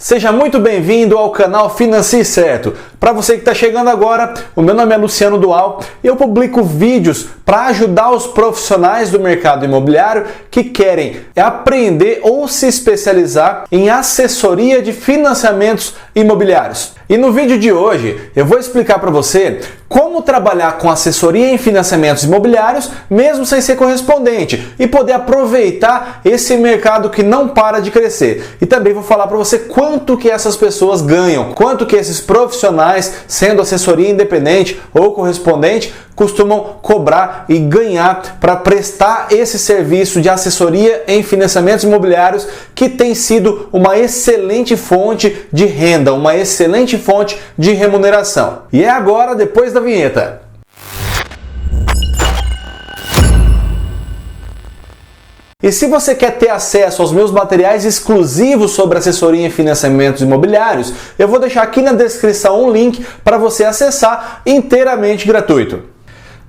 Seja muito bem-vindo ao canal Financie Certo. Para você que está chegando agora, o meu nome é Luciano Dual e eu publico vídeos para ajudar os profissionais do mercado imobiliário que querem aprender ou se especializar em assessoria de financiamentos imobiliários. E no vídeo de hoje eu vou explicar para você como trabalhar com assessoria em financiamentos imobiliários mesmo sem ser correspondente e poder aproveitar esse mercado que não para de crescer. E também vou falar para você quanto que essas pessoas ganham, quanto que esses profissionais, sendo assessoria independente ou correspondente, costumam cobrar e ganhar para prestar esse serviço de assessoria em financiamentos imobiliários que tem sido uma excelente fonte de renda, uma excelente fonte de remuneração. E é agora, depois da vinheta. E se você quer ter acesso aos meus materiais exclusivos sobre assessoria em financiamentos imobiliários, eu vou deixar aqui na descrição um link para você acessar inteiramente gratuito.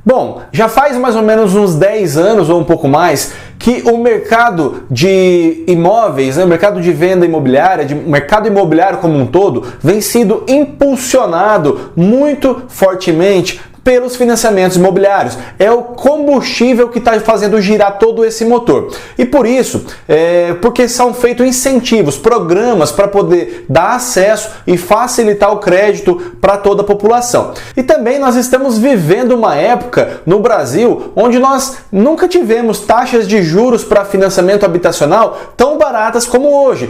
Bom, já faz mais ou menos uns 10 anos ou um pouco mais que o mercado de imóveis, o mercado de venda imobiliária, o mercado imobiliário como um todo, vem sendo impulsionado muito fortemente pelos financiamentos imobiliários. É o combustível que está fazendo girar todo esse motor. E por isso, porque são feitos incentivos, programas para poder dar acesso e facilitar o crédito para toda a população. E também nós estamos vivendo uma época no Brasil onde nós nunca tivemos taxas de juros para financiamento habitacional tão baratas como hoje.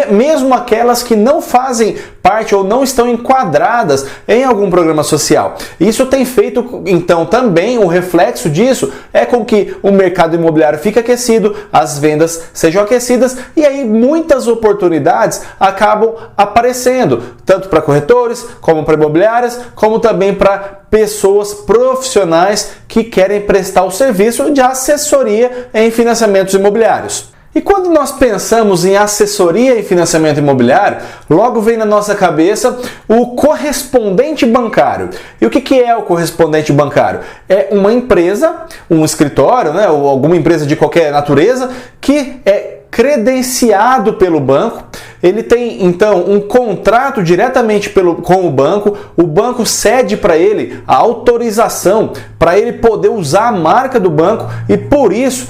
Mesmo aquelas que não fazem parte ou não estão enquadradas em algum programa social. Isso tem feito, então, também o reflexo disso é com que o mercado imobiliário fique aquecido, as vendas sejam aquecidas e aí muitas oportunidades acabam aparecendo, tanto para corretores, como para imobiliárias, como também para pessoas profissionais que querem prestar o serviço de assessoria em financiamentos imobiliários. E quando nós pensamos em assessoria em financiamento imobiliário, logo vem na nossa cabeça o correspondente bancário. E o que é o correspondente bancário? É uma empresa, um escritório, né, ou alguma empresa de qualquer natureza que é credenciado pelo banco. Ele tem, então, um contrato diretamente com o banco cede para ele a autorização para ele poder usar a marca do banco e, por isso,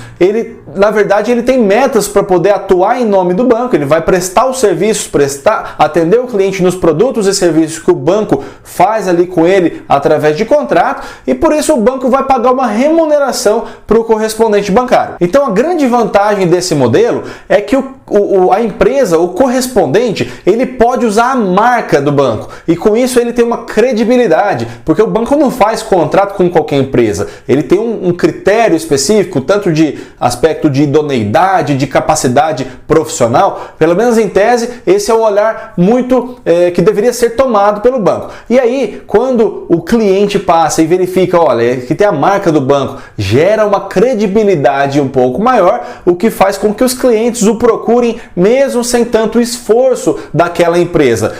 na verdade, ele tem metas para poder atuar em nome do banco. Ele vai prestar os serviços, atender o cliente nos produtos e serviços que o banco faz ali com ele através de contrato e, por isso, o banco vai pagar uma remuneração para o correspondente bancário. Então, a grande vantagem desse modelo é que a empresa, o correspondente, ele pode usar a marca do banco e com isso ele tem uma credibilidade, porque o banco não faz contrato com qualquer empresa, ele tem um critério específico, tanto de aspecto de idoneidade, de capacidade profissional, pelo menos em tese, esse é um olhar muito que deveria ser tomado pelo banco. E aí, quando o cliente passa e verifica, olha, que tem a marca do banco, gera uma credibilidade um pouco maior, o que faz com que os clientes o procurem mesmo sem tanto esforço daquela empresa.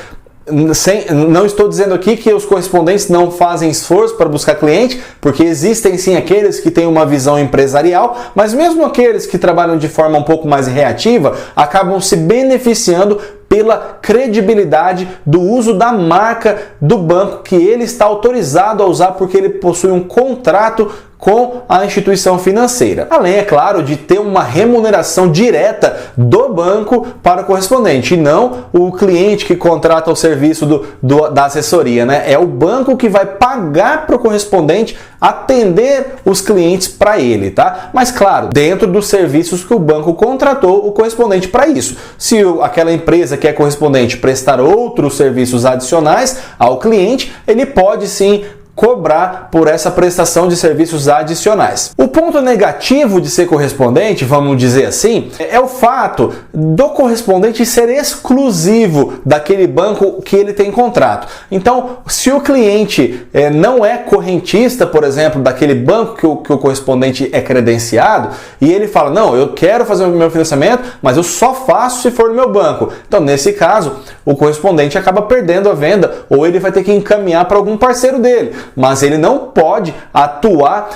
Não estou dizendo aqui que os correspondentes não fazem esforço para buscar cliente, porque existem sim aqueles que têm uma visão empresarial, mas mesmo aqueles que trabalham de forma um pouco mais reativa acabam se beneficiando pela credibilidade do uso da marca do banco que ele está autorizado a usar porque ele possui um contrato com a instituição financeira. Além, é claro, de ter uma remuneração direta do banco para o correspondente e não o cliente que contrata o serviço da assessoria, né? É o banco que vai pagar para o correspondente atender os clientes para ele, tá? Mas, claro, dentro dos serviços que o banco contratou o correspondente para isso. Se aquela empresa que é correspondente prestar outros serviços adicionais ao cliente, ele pode sim cobrar por essa prestação de serviços adicionais. O ponto negativo de ser correspondente, vamos dizer assim, é o fato do correspondente ser exclusivo daquele banco que ele tem contrato. Então, se o cliente não é correntista, por exemplo, daquele banco que o correspondente é credenciado, e ele fala, não, eu quero fazer o meu financiamento, mas eu só faço se for no meu banco. Então, nesse caso, o correspondente acaba perdendo a venda ou ele vai ter que encaminhar para algum parceiro dele. mas ele não pode atuar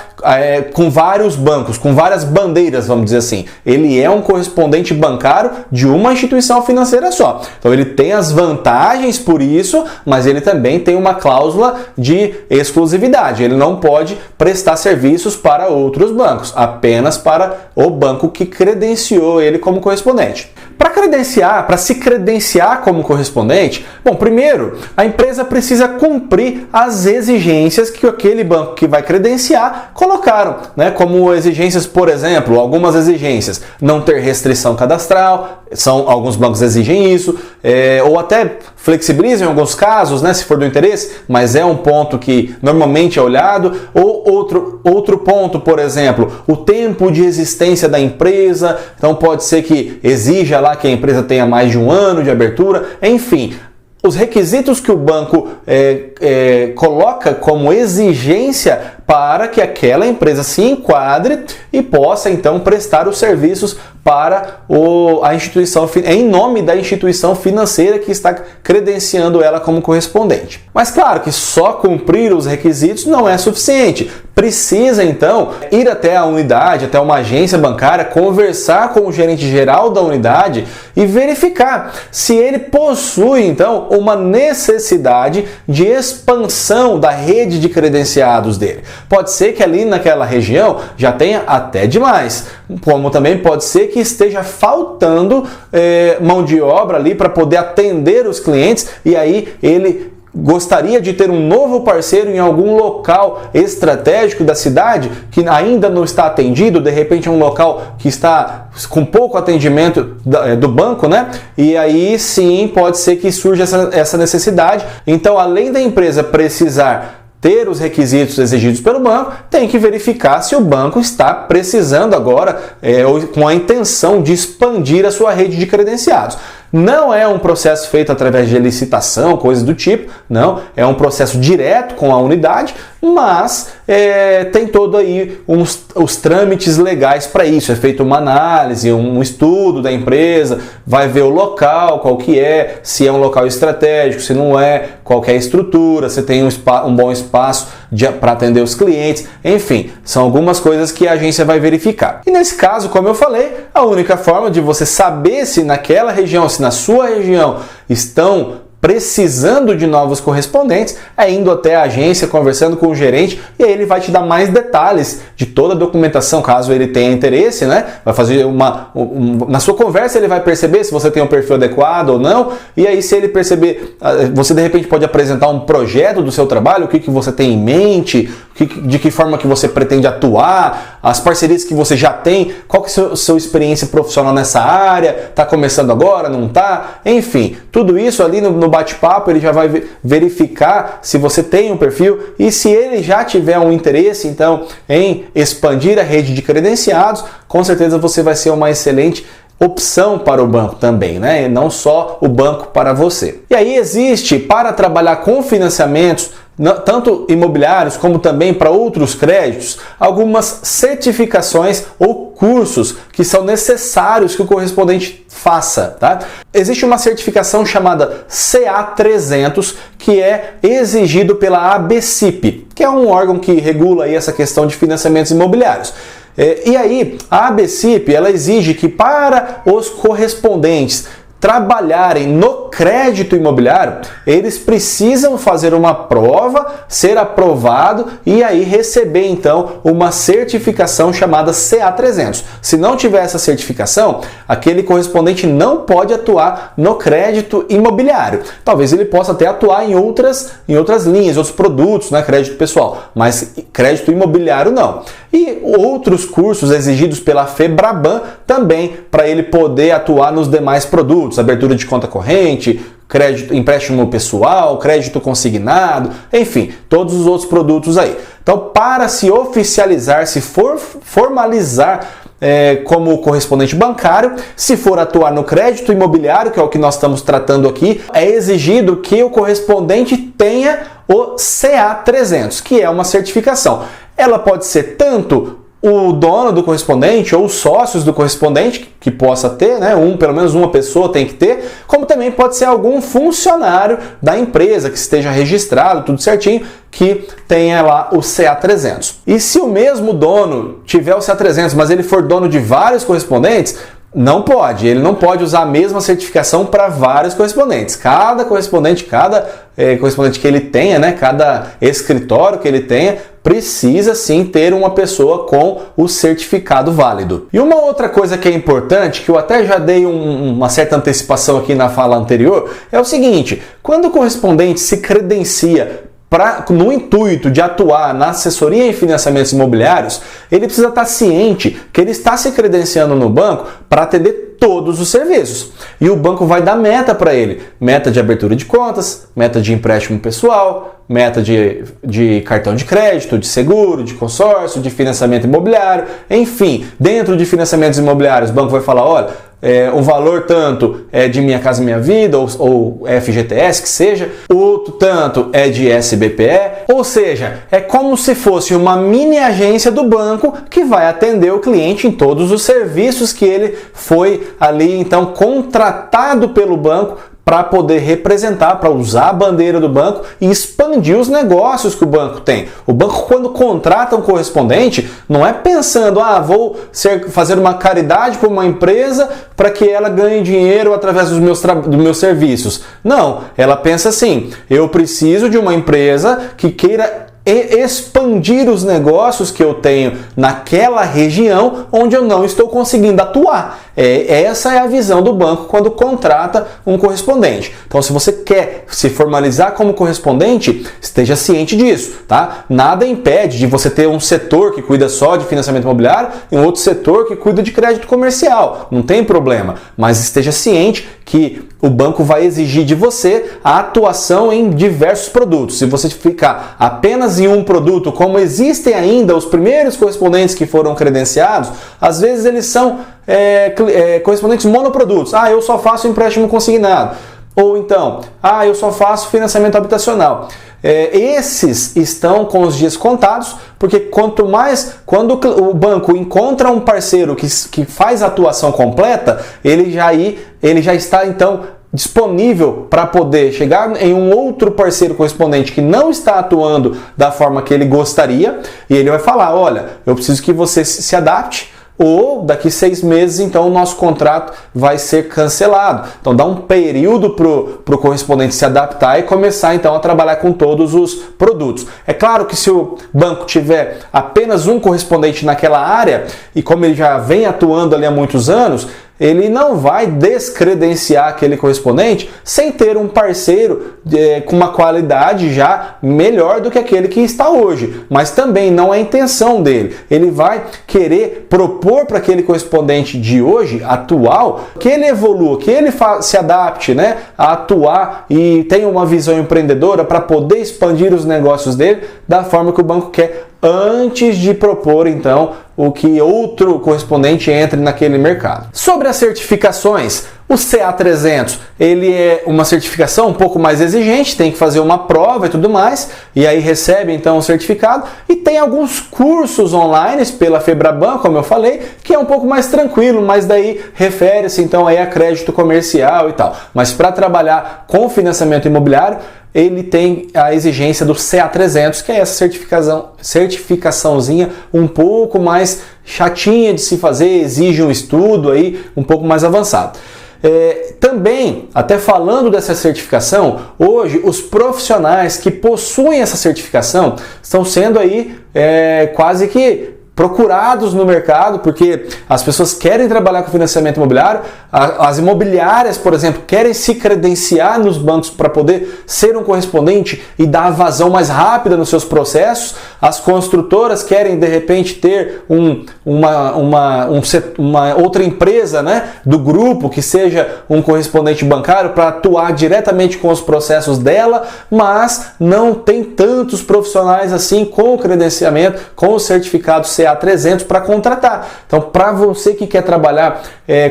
com vários bancos, com várias bandeiras, vamos dizer assim. Ele é um correspondente bancário de uma instituição financeira só. Então ele tem as vantagens por isso, mas ele também tem uma cláusula de exclusividade. Ele não pode prestar serviços para outros bancos, apenas para o banco que credenciou ele como correspondente. Para se credenciar como correspondente, bom, primeiro, a empresa precisa cumprir as exigências que aquele banco que vai credenciar colocaram, né? Como exigências, por exemplo, algumas exigências, não ter restrição cadastral, alguns bancos exigem isso, ou até flexibilizam em alguns casos, né, se for do interesse, mas é um ponto que normalmente é olhado. Ou outro ponto, por exemplo, o tempo de existência da empresa, então pode ser que exija lá que a empresa tenha mais de 1 ano de abertura, enfim. Os requisitos que o banco coloca como exigência para que aquela empresa se enquadre e possa então prestar os serviços para a instituição, em nome da instituição financeira que está credenciando ela como correspondente. Mas claro que só cumprir os requisitos não é suficiente. Precisa então ir até a unidade, até uma agência bancária, conversar com o gerente geral da unidade e verificar se ele possui então uma necessidade de expansão da rede de credenciados dele. Pode ser que ali naquela região já tenha até demais, como também pode ser que esteja faltando mão de obra ali para poder atender os clientes, e aí ele gostaria de ter um novo parceiro em algum local estratégico da cidade que ainda não está atendido, de repente é um local que está com pouco atendimento do banco, né? E aí sim pode ser que surja essa necessidade. Então, além da empresa precisar ter os requisitos exigidos pelo banco, tem que verificar se o banco está precisando agora, ou com a intenção de expandir a sua rede de credenciados. Não é um processo feito através de licitação, coisas do tipo, não. É um processo direto com a unidade, mas tem todo aí os trâmites legais para isso. É feita uma análise, um estudo da empresa, vai ver o local, qual que é, se é um local estratégico, se não é, qual que é a estrutura, se tem um bom espaço para atender os clientes, enfim, são algumas coisas que a agência vai verificar. E nesse caso, como eu falei, a única forma de você saber se naquela região, se na sua região estão precisando de novos correspondentes, é indo até a agência, conversando com o gerente, e aí ele vai te dar mais detalhes de toda a documentação, caso ele tenha interesse, né? Vai fazer na sua conversa ele vai perceber se você tem um perfil adequado ou não, e aí se ele perceber, você de repente pode apresentar um projeto do seu trabalho, o que você tem em mente, de que forma que você pretende atuar, as parcerias que você já tem, qual que é a sua experiência profissional nessa área, está começando agora, não está? Enfim, tudo isso ali no bate-papo ele já vai verificar se você tem um perfil, e se ele já tiver um interesse então em expandir a rede de credenciados, com certeza você vai ser uma excelente opção para o banco também, né? E não só o banco para você. E aí existe, para trabalhar com financiamentos, tanto imobiliários como também para outros créditos, algumas certificações ou cursos que são necessários que o correspondente faça, tá? Existe uma certificação chamada CA300 que é exigido pela ABCIP, que é um órgão que regula aí essa questão de financiamentos imobiliários. E aí, a ABCIP, ela exige que para os correspondentes trabalharem no crédito imobiliário, eles precisam fazer uma prova, ser aprovado e aí receber então uma certificação chamada CA300. Se não tiver essa certificação, aquele correspondente não pode atuar no crédito imobiliário. Talvez ele possa até atuar em outras linhas, outros produtos, né, crédito pessoal, mas crédito imobiliário não. E outros cursos exigidos pela FEBRABAN também para ele poder atuar nos demais produtos, abertura de conta corrente, crédito, empréstimo pessoal, crédito consignado, enfim, todos os outros produtos aí. Então, para se oficializar, se for formalizar como correspondente bancário, se for atuar no crédito imobiliário, que é o que nós estamos tratando aqui, é exigido que o correspondente tenha o CA300, que é uma certificação. Ela pode ser tanto o dono do correspondente ou os sócios do correspondente, que possa ter, né, pelo menos uma pessoa tem que ter, como também pode ser algum funcionário da empresa que esteja registrado, tudo certinho, que tenha lá o CA300. E se o mesmo dono tiver o CA300, mas ele for dono de vários correspondentes, não pode, ele não pode usar a mesma certificação para vários correspondentes. Cada correspondente que ele tenha, né, cada escritório que ele tenha, precisa sim ter uma pessoa com o certificado válido. E uma outra coisa que é importante, que eu até já dei uma certa antecipação aqui na fala anterior, é o seguinte: quando o correspondente se credencia no intuito de atuar na assessoria em financiamentos imobiliários, ele precisa estar ciente que ele está se credenciando no banco para atender todos os serviços. E o banco vai dar meta para ele. Meta de abertura de contas, meta de empréstimo pessoal, meta de cartão de crédito, de seguro, de consórcio, de financiamento imobiliário, enfim. Dentro de financiamentos imobiliários, o banco vai falar, olha, o valor tanto é de Minha Casa Minha Vida ou FGTS, que seja, outro tanto é de SBPE, ou seja, é como se fosse uma mini agência do banco que vai atender o cliente em todos os serviços que ele foi ali então contratado pelo banco para poder representar, para usar a bandeira do banco e expandir os negócios que o banco tem. O banco, quando contrata um correspondente, não é pensando, vou fazer uma caridade para uma empresa para que ela ganhe dinheiro através dos meus serviços. Não, ela pensa assim, eu preciso de uma empresa que queira expandir os negócios que eu tenho naquela região onde eu não estou conseguindo atuar. Essa é a visão do banco quando contrata um correspondente. Então, se você quer se formalizar como correspondente, esteja ciente disso, tá? Nada impede de você ter um setor que cuida só de financiamento imobiliário e um outro setor que cuida de crédito comercial. Não tem problema, mas esteja ciente que o banco vai exigir de você a atuação em diversos produtos. Se você ficar apenas em um produto, como existem ainda os primeiros correspondentes que foram credenciados, às vezes eles são correspondentes monoprodutos. Eu só faço empréstimo consignado. Ou então, eu só faço financiamento habitacional. Esses estão com os dias contados, porque quando o banco encontra um parceiro que faz a atuação completa, ele já está então disponível para poder chegar em um outro parceiro correspondente que não está atuando da forma que ele gostaria, e ele vai falar, olha, eu preciso que você se adapte, ou daqui 6 meses, então, o nosso contrato vai ser cancelado. Então, dá um período para o correspondente se adaptar e começar, então, a trabalhar com todos os produtos. É claro que se o banco tiver apenas um correspondente naquela área, e como ele já vem atuando ali há muitos anos, ele não vai descredenciar aquele correspondente sem ter um parceiro com uma qualidade já melhor do que aquele que está hoje. Mas também não é a intenção dele. Ele vai querer propor para aquele correspondente de hoje, atual, que ele evolua, que ele se adapte, né, a atuar e tenha uma visão empreendedora para poder expandir os negócios dele da forma que o banco quer, antes de propor, então, o que outro correspondente entre naquele mercado. Sobre as certificações, o CA300, ele é uma certificação um pouco mais exigente, tem que fazer uma prova e tudo mais, e aí recebe então o certificado, e tem alguns cursos online pela Febraban, como eu falei, que é um pouco mais tranquilo, mas daí refere-se então aí a crédito comercial e tal. Mas para trabalhar com financiamento imobiliário, ele tem a exigência do CA300, que é essa certificaçãozinha um pouco mais chatinha de se fazer, exige um estudo aí um pouco mais avançado. Também, até falando dessa certificação, hoje os profissionais que possuem essa certificação estão sendo aí quase que procurados no mercado, porque as pessoas querem trabalhar com financiamento imobiliário, as imobiliárias, por exemplo, querem se credenciar nos bancos para poder ser um correspondente e dar a vazão mais rápida nos seus processos, as construtoras querem de repente ter uma outra empresa, né, do grupo que seja um correspondente bancário para atuar diretamente com os processos dela, mas não tem tantos profissionais assim com o credenciamento, com o certificado CA300 para contratar. Então, para você que quer trabalhar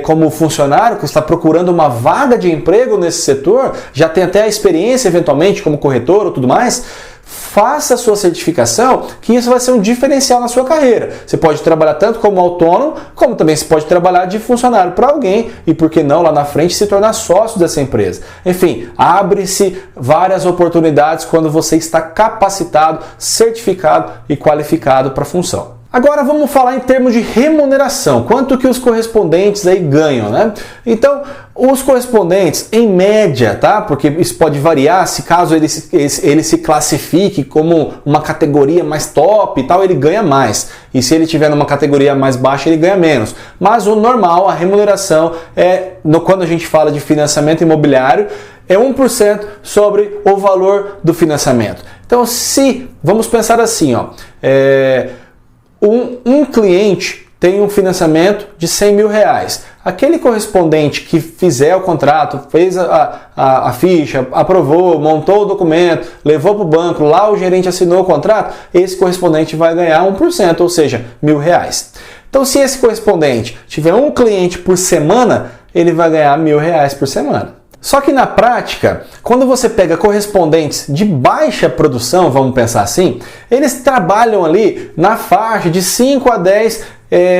como funcionário, que está procurando uma vaga de emprego nesse setor, já tem até a experiência eventualmente como corretor ou tudo mais, faça a sua certificação, que isso vai ser um diferencial na sua carreira. Você pode trabalhar tanto como autônomo, como também você pode trabalhar de funcionário para alguém e, por que não, lá na frente se tornar sócio dessa empresa. Enfim, abre-se várias oportunidades quando você está capacitado, certificado e qualificado para a função. Agora vamos falar em termos de remuneração, quanto que os correspondentes aí ganham, né? Então, os correspondentes, em média, tá? Porque isso pode variar, se caso ele se classifique como uma categoria mais top e tal, ele ganha mais. E se ele estiver numa categoria mais baixa, ele ganha menos. Mas o normal, a remuneração, quando a gente fala de financiamento imobiliário, é 1% sobre o valor do financiamento. Então, vamos pensar assim, ó, um cliente tem um financiamento de 100 mil reais. Aquele correspondente que fizer o contrato, fez a ficha, aprovou, montou o documento, levou para o banco, lá o gerente assinou o contrato, esse correspondente vai ganhar 1%, ou seja, R$1.000. Então, se esse correspondente tiver um cliente por semana, ele vai ganhar R$1.000 por semana. Só que na prática, quando você pega correspondentes de baixa produção, vamos pensar assim, eles trabalham ali na faixa de 5 a 10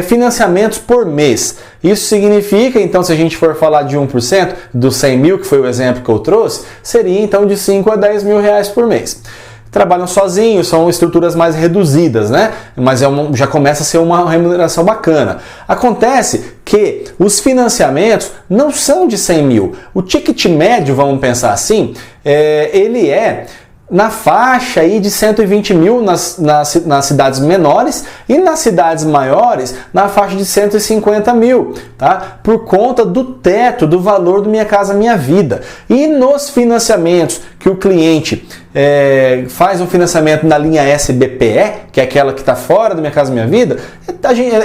financiamentos por mês. Isso significa, então, se a gente for falar de 1% dos 100 mil, que foi o exemplo que eu trouxe, seria então de 5 a 10 mil reais por mês. Trabalham sozinhos, são estruturas mais reduzidas, né? Mas já começa a ser uma remuneração bacana. Acontece que os financiamentos não são de 100 mil. O ticket médio, vamos pensar assim, ele é na faixa aí de 120 mil nas cidades menores e nas cidades maiores na faixa de 150 mil, tá? Por conta do teto, do valor do Minha Casa Minha Vida. E nos financiamentos que o cliente faz um financiamento na linha SBPE, que é aquela que está fora do Minha Casa Minha Vida,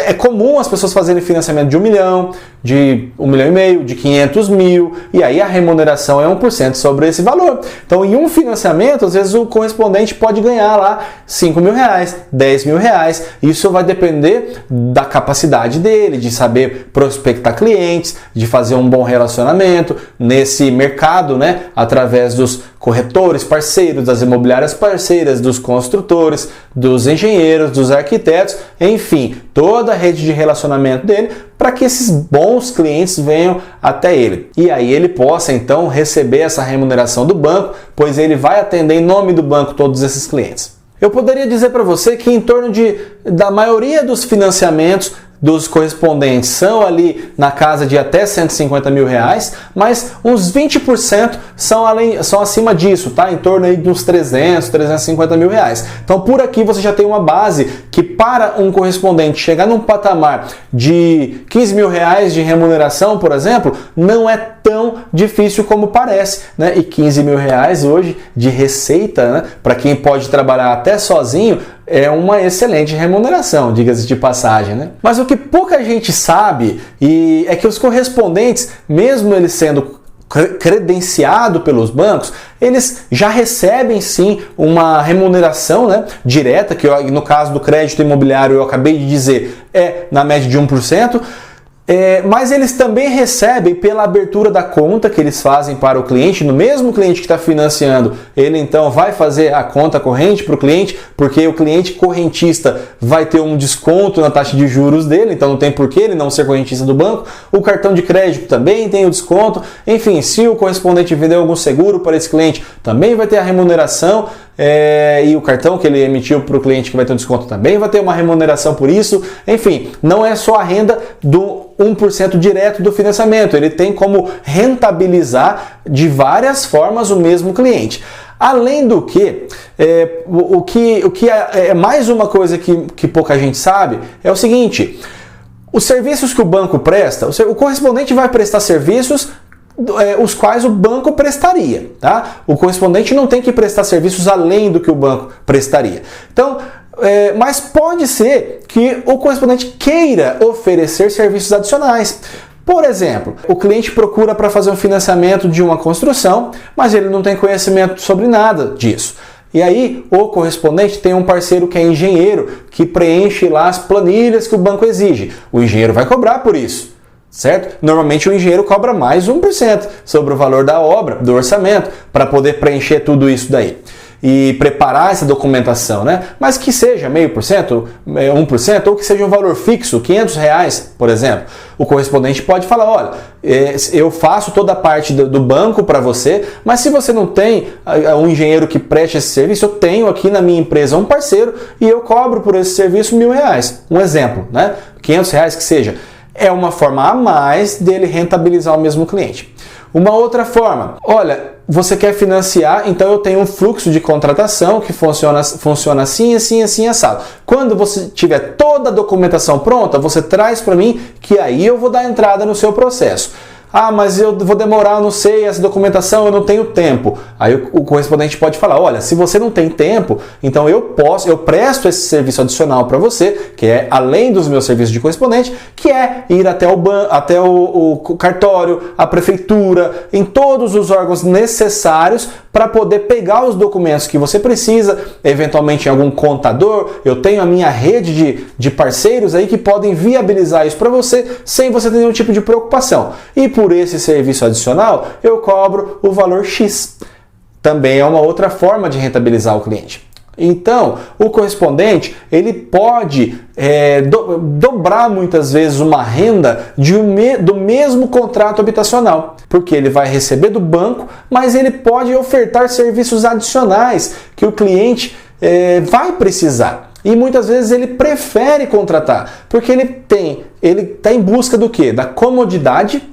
é comum as pessoas fazerem financiamento de 1 milhão, de 1,5 milhão, de 500 mil, e aí a remuneração é 1% sobre esse valor. Então, em um financiamento, às vezes o correspondente pode ganhar lá 5 mil reais, 10 mil reais. Isso vai depender da capacidade dele, de saber prospectar clientes, de fazer um bom relacionamento nesse mercado, né, através dos corretores parceiros, das imobiliárias parceiras, dos construtores, dos engenheiros, dos arquitetos, enfim, toda a rede de relacionamento dele para que esses bons clientes venham até ele. E aí ele possa então receber essa remuneração do banco, pois ele vai atender em nome do banco todos esses clientes. Eu poderia dizer para você que em torno da maioria dos financiamentos dos correspondentes são ali na casa de até 150 mil reais, mas uns 20% são acima disso, tá? Em torno aí de uns 300, 350 mil reais. Então por aqui você já tem uma base que para um correspondente chegar num patamar de 15 mil reais de remuneração, por exemplo, não é tão difícil como parece, né? E 15 mil reais hoje de receita, né? Para quem pode trabalhar até sozinho, é uma excelente remuneração, diga-se de passagem, né? Mas o que pouca gente sabe é que os correspondentes, mesmo eles sendo credenciados pelos bancos, eles já recebem sim uma remuneração, né, direta, que no caso do crédito imobiliário eu acabei de dizer, é na média de 1%. Mas eles também recebem pela abertura da conta que eles fazem para o cliente, no mesmo cliente que está financiando, ele então vai fazer a conta corrente para o cliente, porque o cliente correntista vai ter um desconto na taxa de juros dele, então não tem por que ele não ser correntista do banco. O cartão de crédito também tem o desconto. Enfim, se o correspondente vender algum seguro para esse cliente, também vai ter a remuneração. E o cartão que ele emitiu para o cliente que vai ter um desconto também vai ter uma remuneração por isso. Enfim, não é só a renda do 1% direto do financiamento, ele tem como rentabilizar de várias formas o mesmo cliente. Além do que, o que é mais uma coisa que pouca gente sabe, é o seguinte: os serviços que o banco presta, o correspondente vai prestar serviços os quais o banco prestaria, tá? O correspondente não tem que prestar serviços além do que o banco prestaria. Então, mas pode ser que o correspondente queira oferecer serviços adicionais. Por exemplo, o cliente procura para fazer um financiamento de uma construção, mas ele não tem conhecimento sobre nada disso. E aí o correspondente tem um parceiro que é engenheiro, que preenche lá as planilhas que o banco exige. O engenheiro vai cobrar por isso, certo? Normalmente o engenheiro cobra mais 1% sobre o valor da obra, do orçamento, para poder preencher tudo isso daí. e preparar essa documentação, né? Mas que seja 0,5%, 1%, ou que seja um valor fixo, R$500, por exemplo. O correspondente pode falar, olha, eu faço toda a parte do banco para você, mas se você não tem um engenheiro que preste esse serviço, eu tenho aqui na minha empresa um parceiro e eu cobro por esse serviço R$1.000. Um exemplo, né? R$500 que seja. É uma forma a mais dele rentabilizar o mesmo cliente. Uma outra forma, olha, você quer financiar, então eu tenho um fluxo de contratação que funciona assim, assim, assim, assado. Quando você tiver toda a documentação pronta, você traz para mim que aí eu vou dar entrada no seu processo. Ah, mas eu vou demorar, não sei, essa documentação, eu não tenho tempo. Aí o correspondente pode falar, olha, se você não tem tempo, então eu presto esse serviço adicional para você, que é além dos meus serviços de correspondente, que é ir até o banco, até o cartório, a prefeitura, em todos os órgãos necessários para poder pegar os documentos que você precisa, eventualmente em algum contador. Eu tenho a minha rede de parceiros aí que podem viabilizar isso para você sem você ter nenhum tipo de preocupação. E por esse serviço adicional, eu cobro o valor X. Também é uma outra forma de rentabilizar o cliente. Então, o correspondente, ele pode dobrar muitas vezes uma renda do mesmo contrato habitacional, porque ele vai receber do banco, mas ele pode ofertar serviços adicionais que o cliente vai precisar. E muitas vezes ele prefere contratar, porque ele está em busca do quê? Da comodidade.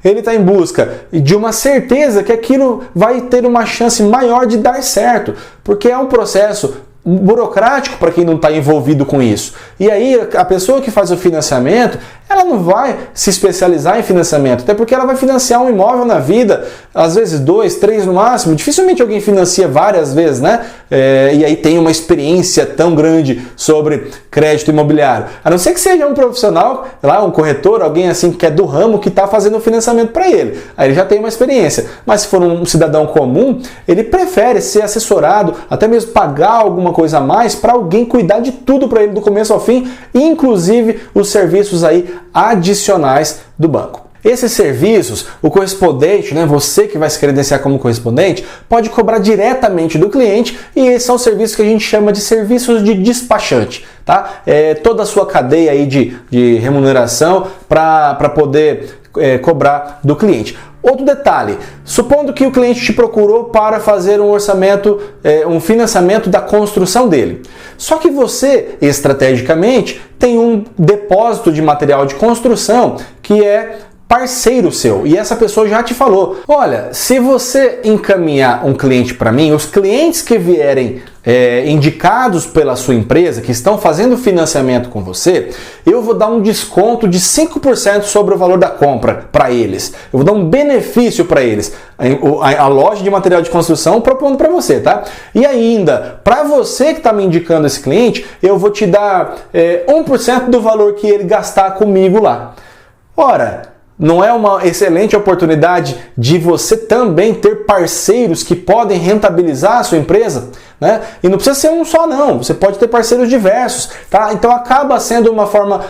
Ele está em busca de uma certeza que aquilo vai ter uma chance maior de dar certo, porque é um processo burocrático para quem não está envolvido com isso. E aí a pessoa que faz o financiamento, ela não vai se especializar em financiamento, até porque ela vai financiar um imóvel na vida, às vezes 2, 3 no máximo. Dificilmente alguém financia várias vezes, né? E aí tem uma experiência tão grande sobre crédito imobiliário. A não ser que seja um profissional, lá, um corretor, alguém assim que é do ramo, que está fazendo o financiamento para ele. Aí ele já tem uma experiência. Mas se for um cidadão comum, ele prefere ser assessorado, até mesmo pagar alguma coisa a mais para alguém cuidar de tudo para ele do começo ao fim, inclusive os serviços aí adicionais do banco. Esses serviços, o correspondente, né, você que vai se credenciar como correspondente, pode cobrar diretamente do cliente, e esses são serviços que a gente chama de serviços de despachante, tá? Toda a sua cadeia aí de remuneração para poder cobrar do cliente. Outro detalhe, supondo que o cliente te procurou para fazer um orçamento, um financiamento da construção dele. Só que você, estrategicamente, tem um depósito de material de construção que é parceiro seu, e essa pessoa já te falou, olha, se você encaminhar um cliente para mim, os clientes que vierem indicados pela sua empresa, que estão fazendo financiamento com você, eu vou dar um desconto de 5% sobre o valor da compra para eles. Eu vou dar um benefício para eles. A loja de material de construção propondo para você, tá? E ainda, para você que está me indicando esse cliente, eu vou te dar 1% do valor que ele gastar comigo lá. Ora, não é uma excelente oportunidade de você também ter parceiros que podem rentabilizar a sua empresa? Né? E não precisa ser um só não, você pode ter parceiros diversos, tá? Então acaba sendo uma forma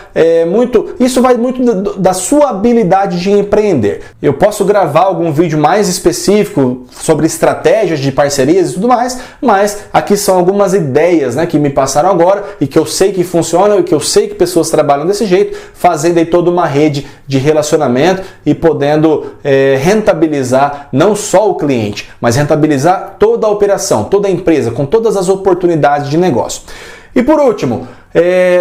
isso vai muito da sua habilidade de empreender. Eu posso gravar algum vídeo mais específico sobre estratégias de parcerias e tudo mais, mas aqui são algumas ideias, né, que me passaram agora e que eu sei que funcionam e que eu sei que pessoas trabalham desse jeito, fazendo aí toda uma rede de relacionamento e podendo rentabilizar não só o cliente, mas rentabilizar toda a operação, toda a empresa, com todas as oportunidades de negócio. E por último,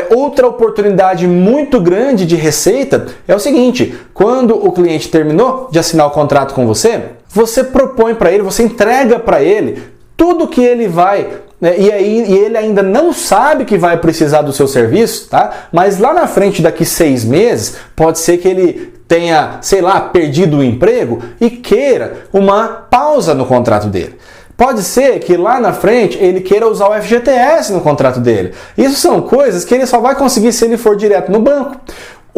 outra oportunidade muito grande de receita é o seguinte: quando o cliente terminou de assinar o contrato com você, você propõe para ele, você entrega para ele tudo que ele vai, e ele ainda não sabe que vai precisar do seu serviço, tá? Mas lá na frente, daqui 6 meses, pode ser que ele tenha, sei lá, perdido o emprego e queira uma pausa no contrato dele. Pode ser que lá na frente ele queira usar o FGTS no contrato dele. Isso são coisas que ele só vai conseguir se ele for direto no banco.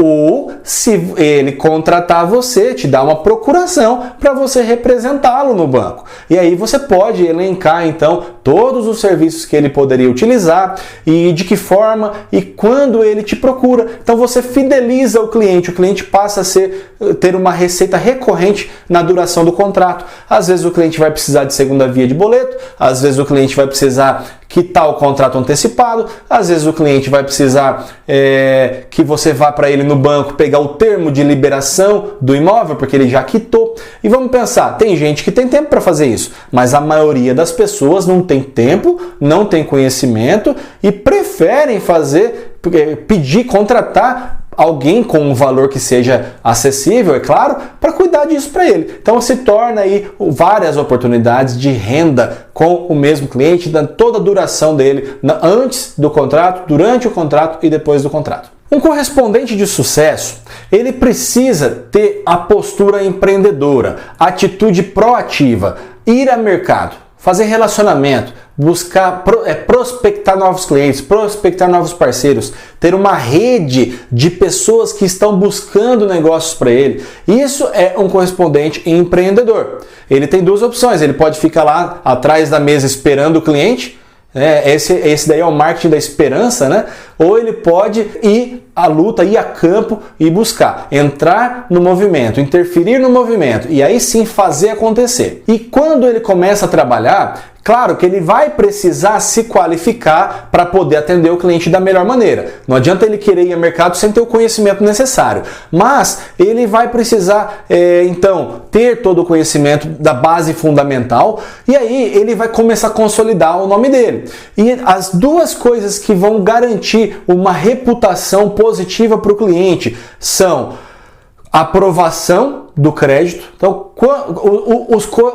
ou se ele contratar você, te dá uma procuração para você representá-lo no banco. E aí você pode elencar então todos os serviços que ele poderia utilizar e de que forma e quando ele te procura. Então você fideliza o cliente passa a ter uma receita recorrente na duração do contrato. Às vezes o cliente vai precisar de segunda via de boleto, às vezes o cliente vai precisar quitar o contrato antecipado, às vezes o cliente vai precisar que você vá para ele no banco pegar o termo de liberação do imóvel, porque ele já quitou. E vamos pensar, tem gente que tem tempo para fazer isso, mas a maioria das pessoas não tem tempo, não tem conhecimento e preferem pedir, contratar alguém com um valor que seja acessível, é claro, para cuidar disso para ele. Então se torna aí várias oportunidades de renda com o mesmo cliente, dando toda a duração dele antes do contrato, durante o contrato e depois do contrato. Um correspondente de sucesso, ele precisa ter a postura empreendedora, atitude proativa, ir a mercado, fazer relacionamento, buscar prospectar novos clientes, prospectar novos parceiros, ter uma rede de pessoas que estão buscando negócios para ele. Isso é um correspondente empreendedor. Ele tem duas opções, ele pode ficar lá atrás da mesa esperando o cliente, esse daí é o marketing da esperança, né? Ou ele pode ir à luta, ir a campo e buscar, entrar no movimento, interferir no movimento e aí sim fazer acontecer. E quando ele começa a trabalhar, claro que ele vai precisar se qualificar para poder atender o cliente da melhor maneira. Não adianta ele querer ir ao mercado sem ter o conhecimento necessário, mas ele vai precisar então ter todo o conhecimento da base fundamental e aí ele vai começar a consolidar o nome dele. E as duas coisas que vão garantir uma reputação positiva para o cliente são aprovação do crédito. Então,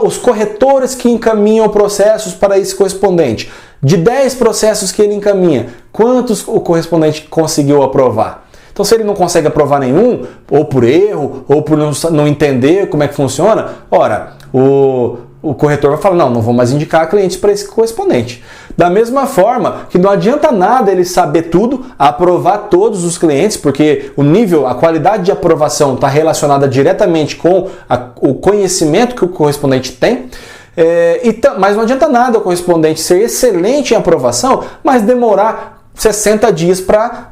os corretores que encaminham processos para esse correspondente, de 10 processos que ele encaminha, quantos o correspondente conseguiu aprovar? Então, se ele não consegue aprovar nenhum, ou por erro, ou por não entender como é que funciona, ora, o corretor vai falar, não vou mais indicar clientes para esse correspondente. Da mesma forma que não adianta nada ele saber tudo, aprovar todos os clientes, porque a qualidade de aprovação está relacionada diretamente com o conhecimento que o correspondente tem, mas não adianta nada o correspondente ser excelente em aprovação, mas demorar 60 dias para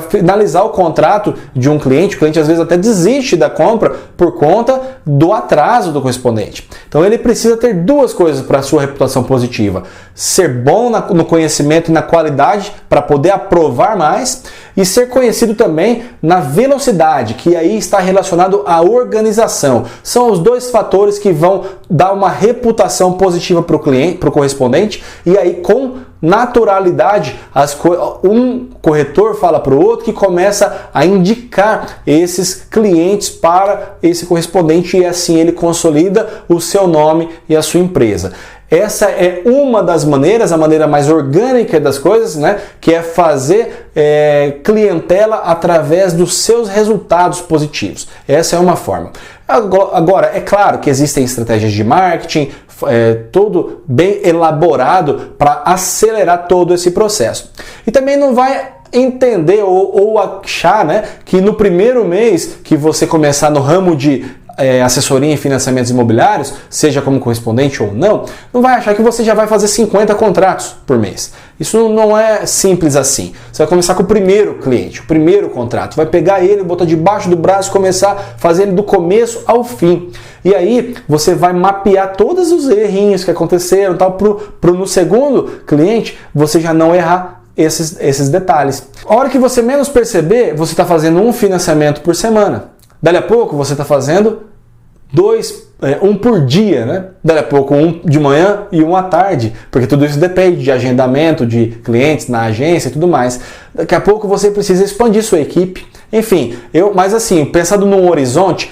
finalizar o contrato de um cliente. O cliente às vezes até desiste da compra por conta do atraso do correspondente. Então ele precisa ter duas coisas para a sua reputação positiva: ser bom no conhecimento e na qualidade para poder aprovar mais, e ser conhecido também na velocidade, que aí está relacionado à organização. São os dois fatores que vão dar uma reputação positiva para o cliente, para o correspondente, e aí com naturalidade um corretor fala para o outro que começa a indicar esses clientes para esse correspondente e assim ele consolida o seu nome e a sua empresa. Essa é uma das maneiras, a maneira mais orgânica das coisas, né? Que é fazer clientela através dos seus resultados positivos. Essa é uma forma. Agora, é claro que existem estratégias de marketing, todo bem elaborado para acelerar todo esse processo. E também não vai entender ou achar, né, que no primeiro mês que você começar no ramo de assessoria em financiamentos imobiliários, seja como correspondente ou não vai achar que você já vai fazer 50 contratos por mês. Isso não é simples assim. Você vai começar com o primeiro cliente, o primeiro contrato, vai pegar ele, botar debaixo do braço e começar a fazer ele do começo ao fim. E aí você vai mapear todos os errinhos que aconteceram, tal, no segundo cliente você já não errar esses detalhes. A hora que você menos perceber, você está fazendo um financiamento por semana. Dali a pouco você está fazendo um por dia, né? Dali a pouco um de manhã e um à tarde, porque tudo isso depende de agendamento de clientes na agência e tudo mais. Daqui a pouco você precisa expandir sua equipe. Enfim, mas assim, pensando num horizonte,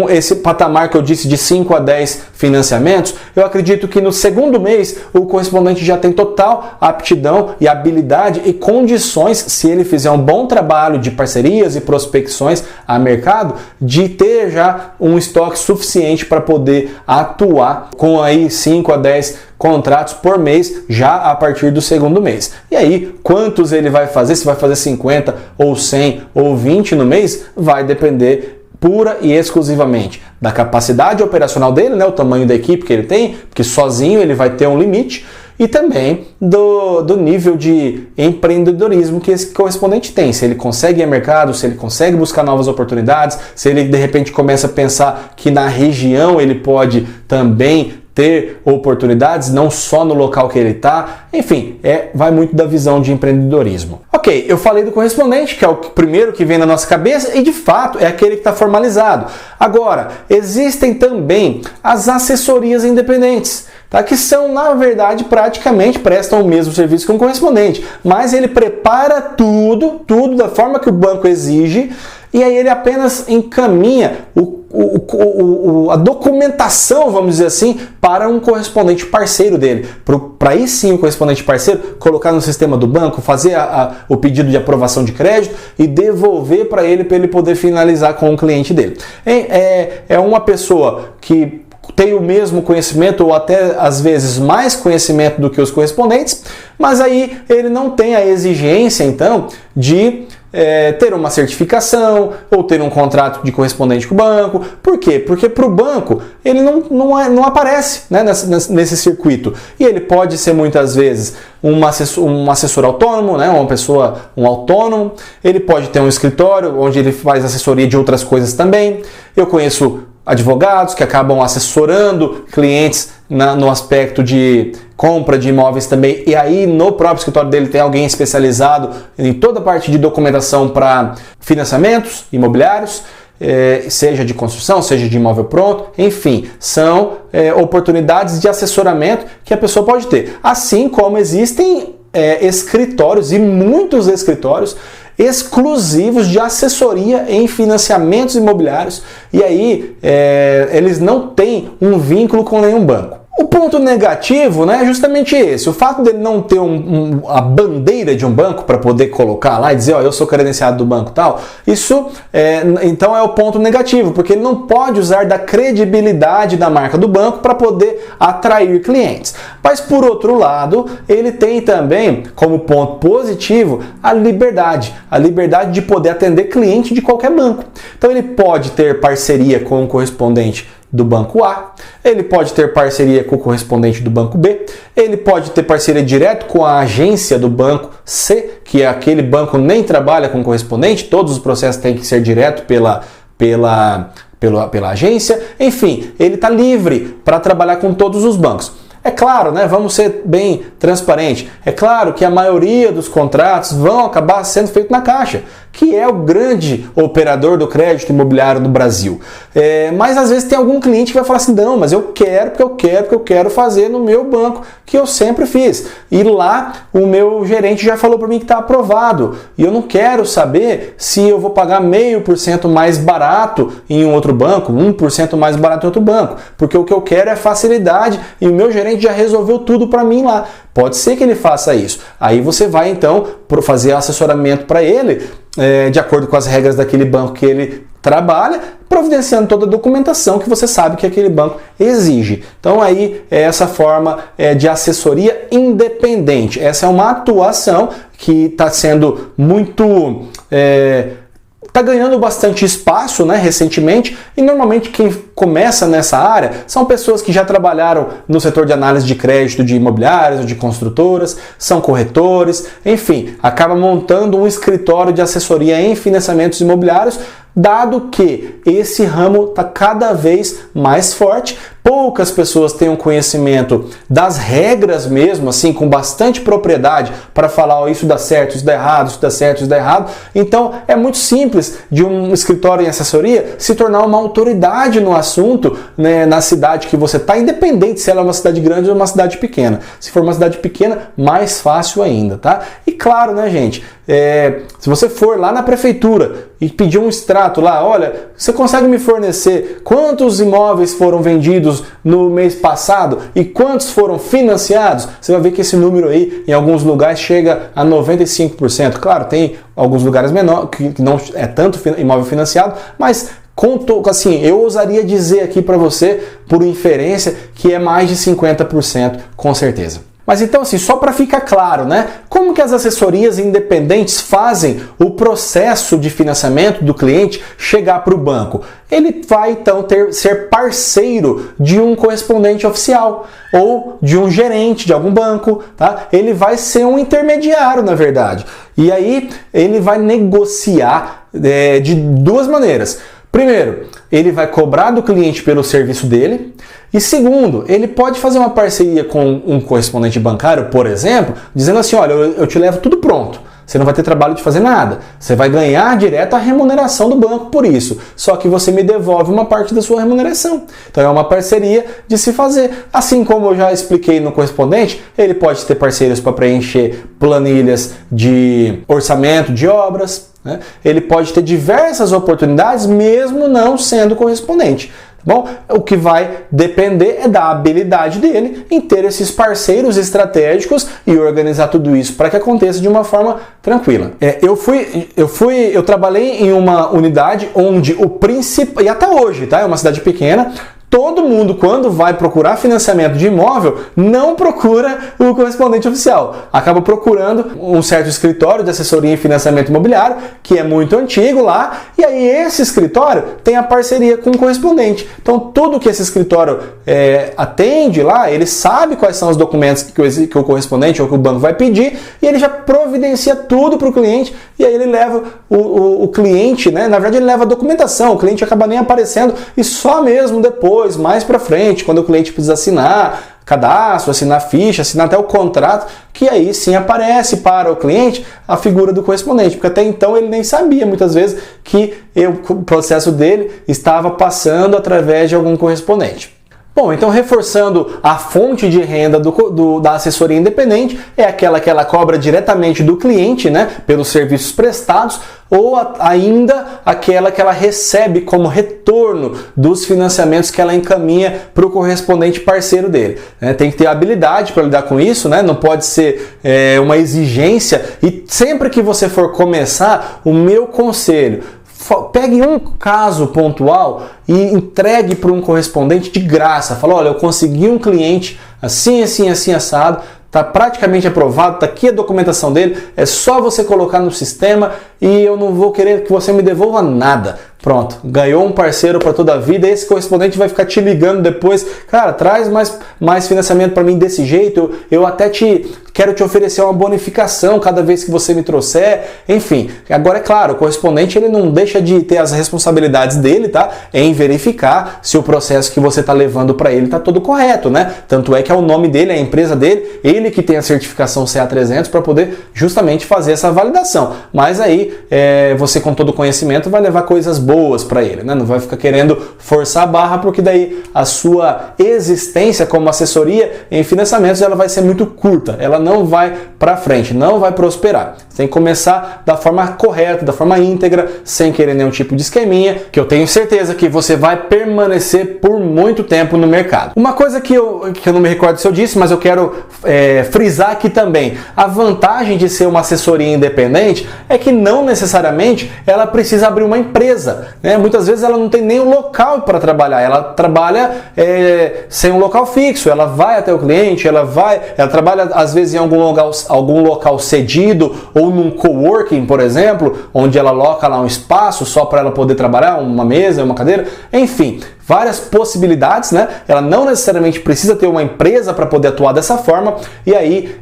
esse patamar que eu disse de 5 a 10 financiamentos, eu acredito que no segundo mês o correspondente já tem total aptidão e habilidade e condições, se ele fizer um bom trabalho de parcerias e prospecções a mercado, de ter já um estoque suficiente para poder atuar com aí 5 a 10 contratos por mês já a partir do segundo mês. E aí, quantos ele vai fazer, se vai fazer 50 ou 100 ou 20 no mês, vai depender pura e exclusivamente da capacidade operacional dele, né, o tamanho da equipe que ele tem, porque sozinho ele vai ter um limite, e também do nível de empreendedorismo que esse correspondente tem. Se ele consegue ir ao mercado, se ele consegue buscar novas oportunidades, se ele de repente começa a pensar que na região ele pode também ter oportunidades, não só no local que ele está. Enfim, vai muito da visão de empreendedorismo. Ok, eu falei do correspondente, que é o primeiro que vem na nossa cabeça e de fato é aquele que está formalizado. Agora, existem também as assessorias independentes, tá? Que são, na verdade, praticamente prestam o mesmo serviço que um correspondente, mas ele prepara tudo da forma que o banco exige, e aí ele apenas encaminha a documentação, vamos dizer assim, para um correspondente parceiro dele. Para aí sim o correspondente parceiro colocar no sistema do banco, fazer o pedido de aprovação de crédito e devolver para ele poder finalizar com o cliente dele. É uma pessoa que tem o mesmo conhecimento ou até às vezes mais conhecimento do que os correspondentes, mas aí ele não tem a exigência então de ter uma certificação ou ter um contrato de correspondente com o banco. Por quê? Porque para o banco ele não aparece, né, nesse circuito. E ele pode ser muitas vezes um assessor autônomo, né, um autônomo. Ele pode ter um escritório onde ele faz assessoria de outras coisas também. Eu conheço advogados que acabam assessorando clientes no aspecto de compra de imóveis também, e aí no próprio escritório dele tem alguém especializado em toda a parte de documentação para financiamentos imobiliários, seja de construção, seja de imóvel pronto, enfim, são oportunidades de assessoramento que a pessoa pode ter. Assim como existem escritórios, e muitos escritórios exclusivos de assessoria em financiamentos imobiliários, e aí eles não têm um vínculo com nenhum banco. O ponto negativo, né, é justamente esse, o fato dele não ter a bandeira de um banco para poder colocar lá e dizer, ó, eu sou credenciado do banco tal, isso então é o ponto negativo, porque ele não pode usar da credibilidade da marca do banco para poder atrair clientes. Mas por outro lado, ele tem também como ponto positivo a liberdade de poder atender cliente de qualquer banco. Então ele pode ter parceria com um correspondente do banco A, ele pode ter parceria com o correspondente do banco B, ele pode ter parceria direto com a agência do banco C, que é aquele banco nem trabalha com correspondente, todos os processos têm que ser direto pela agência. Enfim, ele está livre para trabalhar com todos os bancos. É claro, né, vamos ser bem transparentes, é claro que a maioria dos contratos vão acabar sendo feitos na Caixa, que é o grande operador do crédito imobiliário do Brasil. Mas às vezes tem algum cliente que vai falar assim, não, mas eu quero, porque eu quero fazer no meu banco, que eu sempre fiz. E lá o meu gerente já falou para mim que está aprovado. E eu não quero saber se eu vou pagar 0,5% mais barato em um outro banco, 1% mais barato em outro banco. Porque o que eu quero é facilidade e o meu gerente já resolveu tudo para mim lá. Pode ser que ele faça isso. Aí você vai então fazer assessoramento para ele, de acordo com as regras daquele banco que ele trabalha, providenciando toda a documentação que você sabe que aquele banco exige. Então aí é essa forma de assessoria independente. Essa é uma atuação que está sendo muito... está ganhando bastante espaço, né, recentemente, e normalmente quem começa nessa área são pessoas que já trabalharam no setor de análise de crédito de imobiliários, de construtoras, são corretores, enfim, acaba montando um escritório de assessoria em financiamentos imobiliários, dado que esse ramo está cada vez mais forte. Poucas pessoas têm um conhecimento das regras mesmo, assim, com bastante propriedade para falar, oh, isso dá certo, isso dá errado, isso dá certo, isso dá errado. Então é muito simples de um escritório em assessoria se tornar uma autoridade no assunto, né, na cidade que você está, independente se ela é uma cidade grande ou uma cidade pequena. Se for uma cidade pequena, mais fácil ainda, tá? E claro, né, gente, se você for lá na prefeitura e pedir um extrato lá, olha, você consegue me fornecer quantos imóveis foram vendidos no mês passado e quantos foram financiados? Você vai ver que esse número aí, em alguns lugares, chega a 95%. Claro, tem alguns lugares menores, que não é tanto imóvel financiado, mas assim, eu ousaria dizer aqui para você, por inferência, que é mais de 50%, com certeza. Mas então, assim, só para ficar claro, né? Como que as assessorias independentes fazem o processo de financiamento do cliente chegar para o banco? Ele vai, então, ser parceiro de um correspondente oficial ou de um gerente de algum banco, tá? Ele vai ser um intermediário, na verdade. E aí, ele vai negociar de duas maneiras. Primeiro, ele vai cobrar do cliente pelo serviço dele. E segundo, ele pode fazer uma parceria com um correspondente bancário, por exemplo, dizendo assim, olha, eu te levo tudo pronto. Você não vai ter trabalho de fazer nada. Você vai ganhar direto a remuneração do banco por isso. Só que você me devolve uma parte da sua remuneração. Então é uma parceria de se fazer. Assim como eu já expliquei no correspondente, ele pode ter parceiros para preencher planilhas de orçamento de obras, né? Ele pode ter diversas oportunidades mesmo não sendo correspondente. Bom, o que vai depender é da habilidade dele em ter esses parceiros estratégicos e organizar tudo isso para que aconteça de uma forma tranquila. Eu trabalhei em uma unidade onde o principal, e até hoje, tá? É uma cidade pequena. Todo mundo, quando vai procurar financiamento de imóvel, não procura o correspondente oficial. Acaba procurando um certo escritório de assessoria em financiamento imobiliário, que é muito antigo lá, e aí esse escritório tem a parceria com o correspondente. Então, tudo que esse escritório atende lá, ele sabe quais são os documentos que o correspondente ou que o banco vai pedir, e ele já providencia tudo para o cliente, e aí ele leva o cliente, né? Na verdade, ele leva a documentação, o cliente acaba nem aparecendo, e só mesmo depois, mais para frente, quando o cliente precisa assinar cadastro, assinar ficha, assinar até o contrato, que aí sim aparece para o cliente a figura do correspondente, porque até então ele nem sabia muitas vezes que o processo dele estava passando através de algum correspondente. Bom, então reforçando, a fonte de renda da assessoria independente é aquela que ela cobra diretamente do cliente, né, pelos serviços prestados, ou ainda aquela que ela recebe como retorno dos financiamentos que ela encaminha para o correspondente parceiro dele. Tem que ter habilidade para lidar com isso, né? Não pode ser uma exigência, e sempre que você for começar, o meu conselho, pegue um caso pontual e entregue para um correspondente de graça. Fala, olha, eu consegui um cliente assim, assim, assim, assado, está praticamente aprovado, está aqui a documentação dele, é só você colocar no sistema e eu não vou querer que você me devolva nada. Pronto, ganhou um parceiro para toda a vida, esse correspondente vai ficar te ligando depois, cara, traz mais financiamento para mim desse jeito, eu até quero te oferecer uma bonificação cada vez que você me trouxer, enfim. Agora é claro, o correspondente ele não deixa de ter as responsabilidades dele, tá? Em verificar se o processo que você está levando para ele está todo correto, né? Tanto é que é o nome dele, é a empresa dele, ele que tem a certificação CA300 para poder justamente fazer essa validação. Mas aí você com todo o conhecimento vai levar coisas boas para ele, né? Não vai ficar querendo forçar a barra, porque daí a sua existência como assessoria em financiamentos ela vai ser muito curta, ela não vai para frente, não vai prosperar. Você tem que começar da forma correta, da forma íntegra, sem querer nenhum tipo de esqueminha, que eu tenho certeza que você vai permanecer por muito tempo no mercado. Uma coisa que eu não me recordo se eu disse, mas eu quero frisar aqui também, a vantagem de ser uma assessoria independente é que não necessariamente ela precisa abrir uma empresa, né? Muitas vezes ela não tem nem um local para trabalhar, ela trabalha sem um local fixo, ela vai até o cliente, ela trabalha às vezes em algum local cedido ou num coworking, por exemplo, onde ela aloca lá um espaço só para ela poder trabalhar, uma mesa, uma cadeira, enfim, várias possibilidades, né? Ela não necessariamente precisa ter uma empresa para poder atuar dessa forma, e aí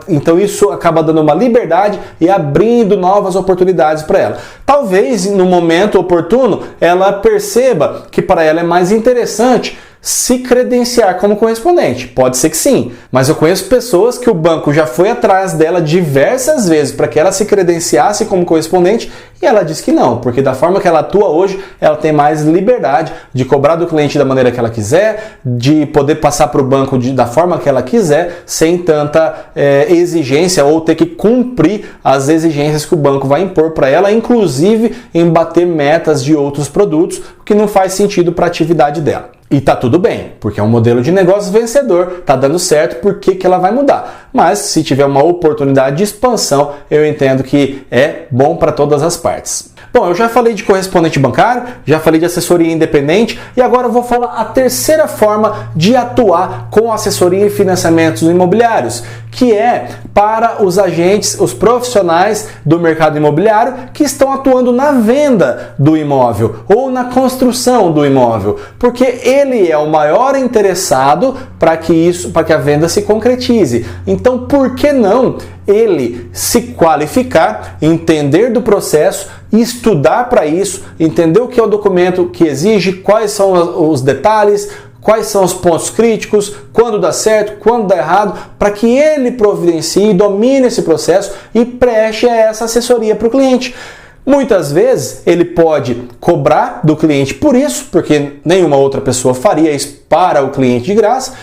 então isso acaba dando uma liberdade e abrindo novas oportunidades para ela. Talvez no momento oportuno ela perceba que para ela é mais interessante se credenciar como correspondente? Pode ser que sim, mas eu conheço pessoas que o banco já foi atrás dela diversas vezes para que ela se credenciasse como correspondente e ela diz que não, porque da forma que ela atua hoje, ela tem mais liberdade de cobrar do cliente da maneira que ela quiser, de poder passar para o banco da forma que ela quiser, sem tanta exigência ou ter que cumprir as exigências que o banco vai impor para ela, inclusive em bater metas de outros produtos, o que não faz sentido para a atividade dela. E tá tudo bem, porque é um modelo de negócio vencedor, tá dando certo, por que ela vai mudar? Mas se tiver uma oportunidade de expansão, eu entendo que é bom para todas as partes. Bom, eu já falei de correspondente bancário, já falei de assessoria independente e agora eu vou falar a terceira forma de atuar com assessoria e financiamentos imobiliários, que é para os agentes, os profissionais do mercado imobiliário que estão atuando na venda do imóvel ou na construção do imóvel, porque ele é o maior interessado para que a venda se concretize. Então, por que não ele se qualificar, entender do processo, estudar para isso, entender o que é o documento que exige, quais são os detalhes, quais são os pontos críticos, quando dá certo, quando dá errado, para que ele providencie, domine esse processo e preste essa assessoria para o cliente. Muitas vezes ele pode cobrar do cliente por isso, porque nenhuma outra pessoa faria isso para o cliente de graça,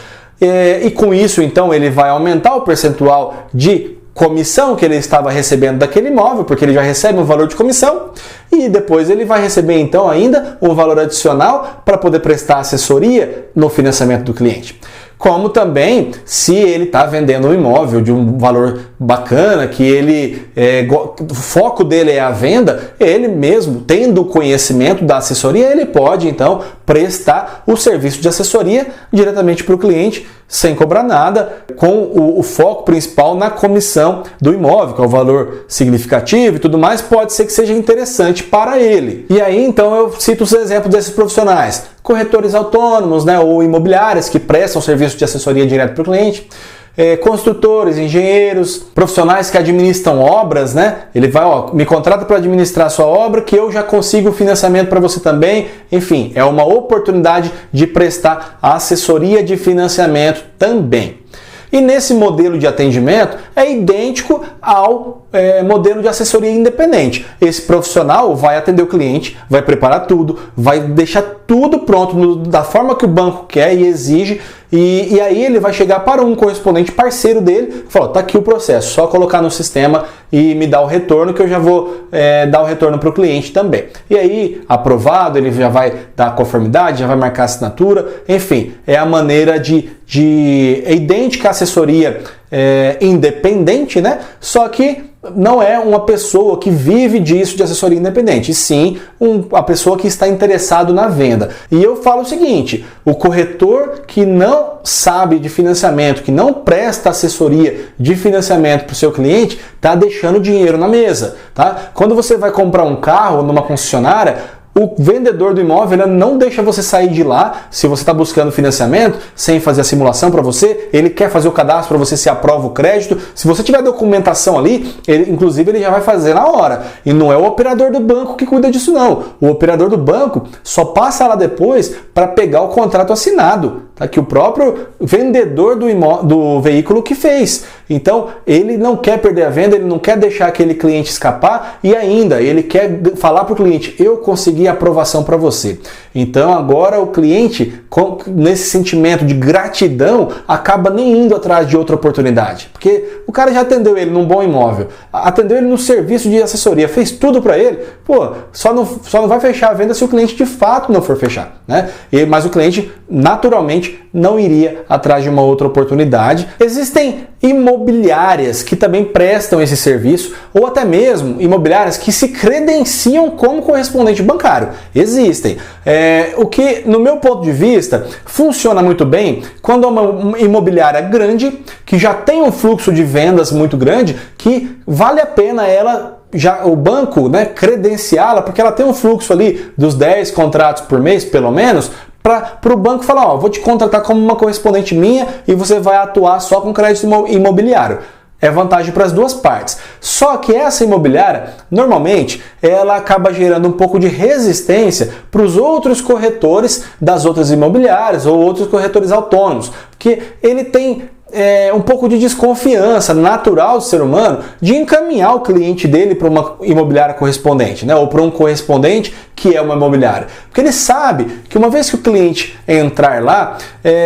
e com isso então ele vai aumentar o percentual de comissão que ele estava recebendo daquele imóvel, porque ele já recebe um valor de comissão, e depois ele vai receber então ainda um valor adicional para poder prestar assessoria no financiamento do cliente. Como também se ele está vendendo um imóvel de um valor bacana, que o foco dele é a venda, ele mesmo, tendo conhecimento da assessoria, ele pode então prestar o serviço de assessoria diretamente para o cliente, sem cobrar nada, com o foco principal na comissão do imóvel, que é o valor significativo e tudo mais, pode ser que seja interessante para ele. E aí então eu cito os exemplos desses profissionais: corretores autônomos, né, ou imobiliárias que prestam serviço de assessoria direto para o cliente, construtores, engenheiros, profissionais que administram obras, né? Ele vai, me contrata para administrar a sua obra, que eu já consigo o financiamento para você também. Enfim, é uma oportunidade de prestar assessoria de financiamento também. E nesse modelo de atendimento é idêntico ao modelo de assessoria independente. Esse profissional vai atender o cliente, vai preparar tudo, vai deixar tudo pronto da forma que o banco quer e exige, e aí ele vai chegar para um correspondente parceiro dele e falar: tá aqui o processo, só colocar no sistema e me dar o retorno, que eu já vou dar o retorno para o cliente também. E aí, aprovado, ele já vai dar a conformidade, já vai marcar a assinatura, enfim, é a maneira é idêntica à assessoria independente, né? Só que não é uma pessoa que vive disso de assessoria independente, e sim a pessoa que está interessado na venda. E eu falo o seguinte: o corretor que não sabe de financiamento, que não presta assessoria de financiamento para o seu cliente, está deixando dinheiro na mesa, tá? Quando você vai comprar um carro numa concessionária, o vendedor do imóvel ele não deixa você sair de lá, se você está buscando financiamento, sem fazer a simulação para você. Ele quer fazer o cadastro para você se aprova o crédito. Se você tiver documentação ali, inclusive ele já vai fazer na hora. E não é o operador do banco que cuida disso não. O operador do banco só passa lá depois para pegar o contrato assinado, tá? Que o próprio vendedor do veículo que fez. Então, ele não quer perder a venda, ele não quer deixar aquele cliente escapar, e ainda ele quer falar para o cliente: eu consegui aprovação para você. Então agora o cliente, nesse sentimento de gratidão, acaba nem indo atrás de outra oportunidade, porque o cara já atendeu ele num bom imóvel, atendeu ele no serviço de assessoria, fez tudo para ele, só não vai fechar a venda se o cliente de fato não for fechar, né? Mas o cliente naturalmente não iria atrás de uma outra oportunidade. Existem imobiliárias que também prestam esse serviço, ou até mesmo imobiliárias que se credenciam como correspondente bancário. Existem. O que, no meu ponto de vista, funciona muito bem quando é uma imobiliária grande, que já tem um fluxo de vendas muito grande, que vale a pena o banco, né, credenciá-la, porque ela tem um fluxo ali dos 10 contratos por mês, pelo menos, para o banco falar: vou te contratar como uma correspondente minha e você vai atuar só com crédito imobiliário. é vantagem para as duas partes. Só que essa imobiliária, normalmente, ela acaba gerando um pouco de resistência para os outros corretores das outras imobiliárias ou outros corretores autônomos, porque ele tem um pouco de desconfiança natural do ser humano de encaminhar o cliente dele para uma imobiliária correspondente, né? Ou para um correspondente que é uma imobiliária. Porque ele sabe que uma vez que o cliente entrar lá,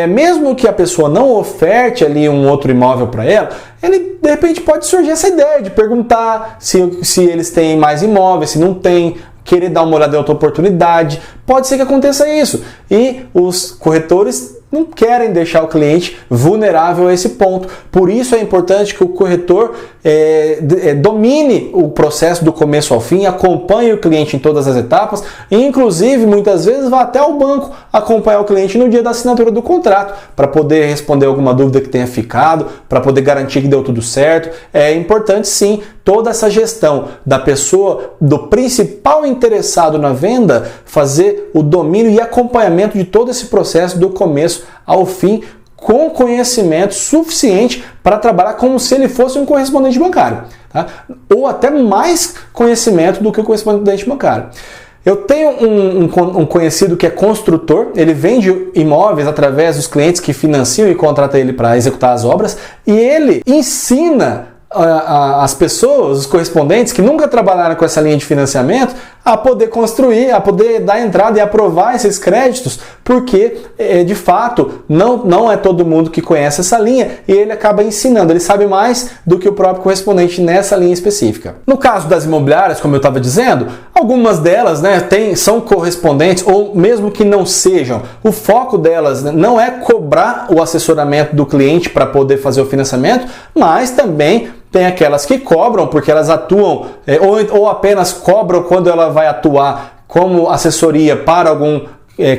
mesmo que a pessoa não oferte ali um outro imóvel para ela, ele de repente pode surgir essa ideia de perguntar se eles têm mais imóveis, se não tem, querer dar uma olhada em outra oportunidade. Pode ser que aconteça isso. E os corretores não querem deixar o cliente vulnerável a esse ponto. Por isso é importante que o corretor domine o processo do começo ao fim, acompanhe o cliente em todas as etapas e, inclusive, muitas vezes vá até o banco acompanhar o cliente no dia da assinatura do contrato, para poder responder alguma dúvida que tenha ficado, para poder garantir que deu tudo certo. É importante, sim, toda essa gestão da pessoa, do principal interessado na venda, fazer o domínio e acompanhamento de todo esse processo do começo ao fim, com conhecimento suficiente para trabalhar como se ele fosse um correspondente bancário, tá? Ou até mais conhecimento do que o correspondente bancário. Eu tenho um conhecido que é construtor, ele vende imóveis através dos clientes que financiam e contratam ele para executar as obras, e ele ensina as pessoas, os correspondentes que nunca trabalharam com essa linha de financiamento, a poder construir, a poder dar entrada e aprovar esses créditos, porque de fato não é todo mundo que conhece essa linha e ele acaba ensinando, ele sabe mais do que o próprio correspondente nessa linha específica. No caso das imobiliárias, como eu estava dizendo, algumas delas, né, são correspondentes, ou mesmo que não sejam, o foco delas, né, não é cobrar o assessoramento do cliente para poder fazer o financiamento, mas também tem aquelas que cobram porque elas atuam, ou apenas cobram quando ela vai atuar como assessoria para algum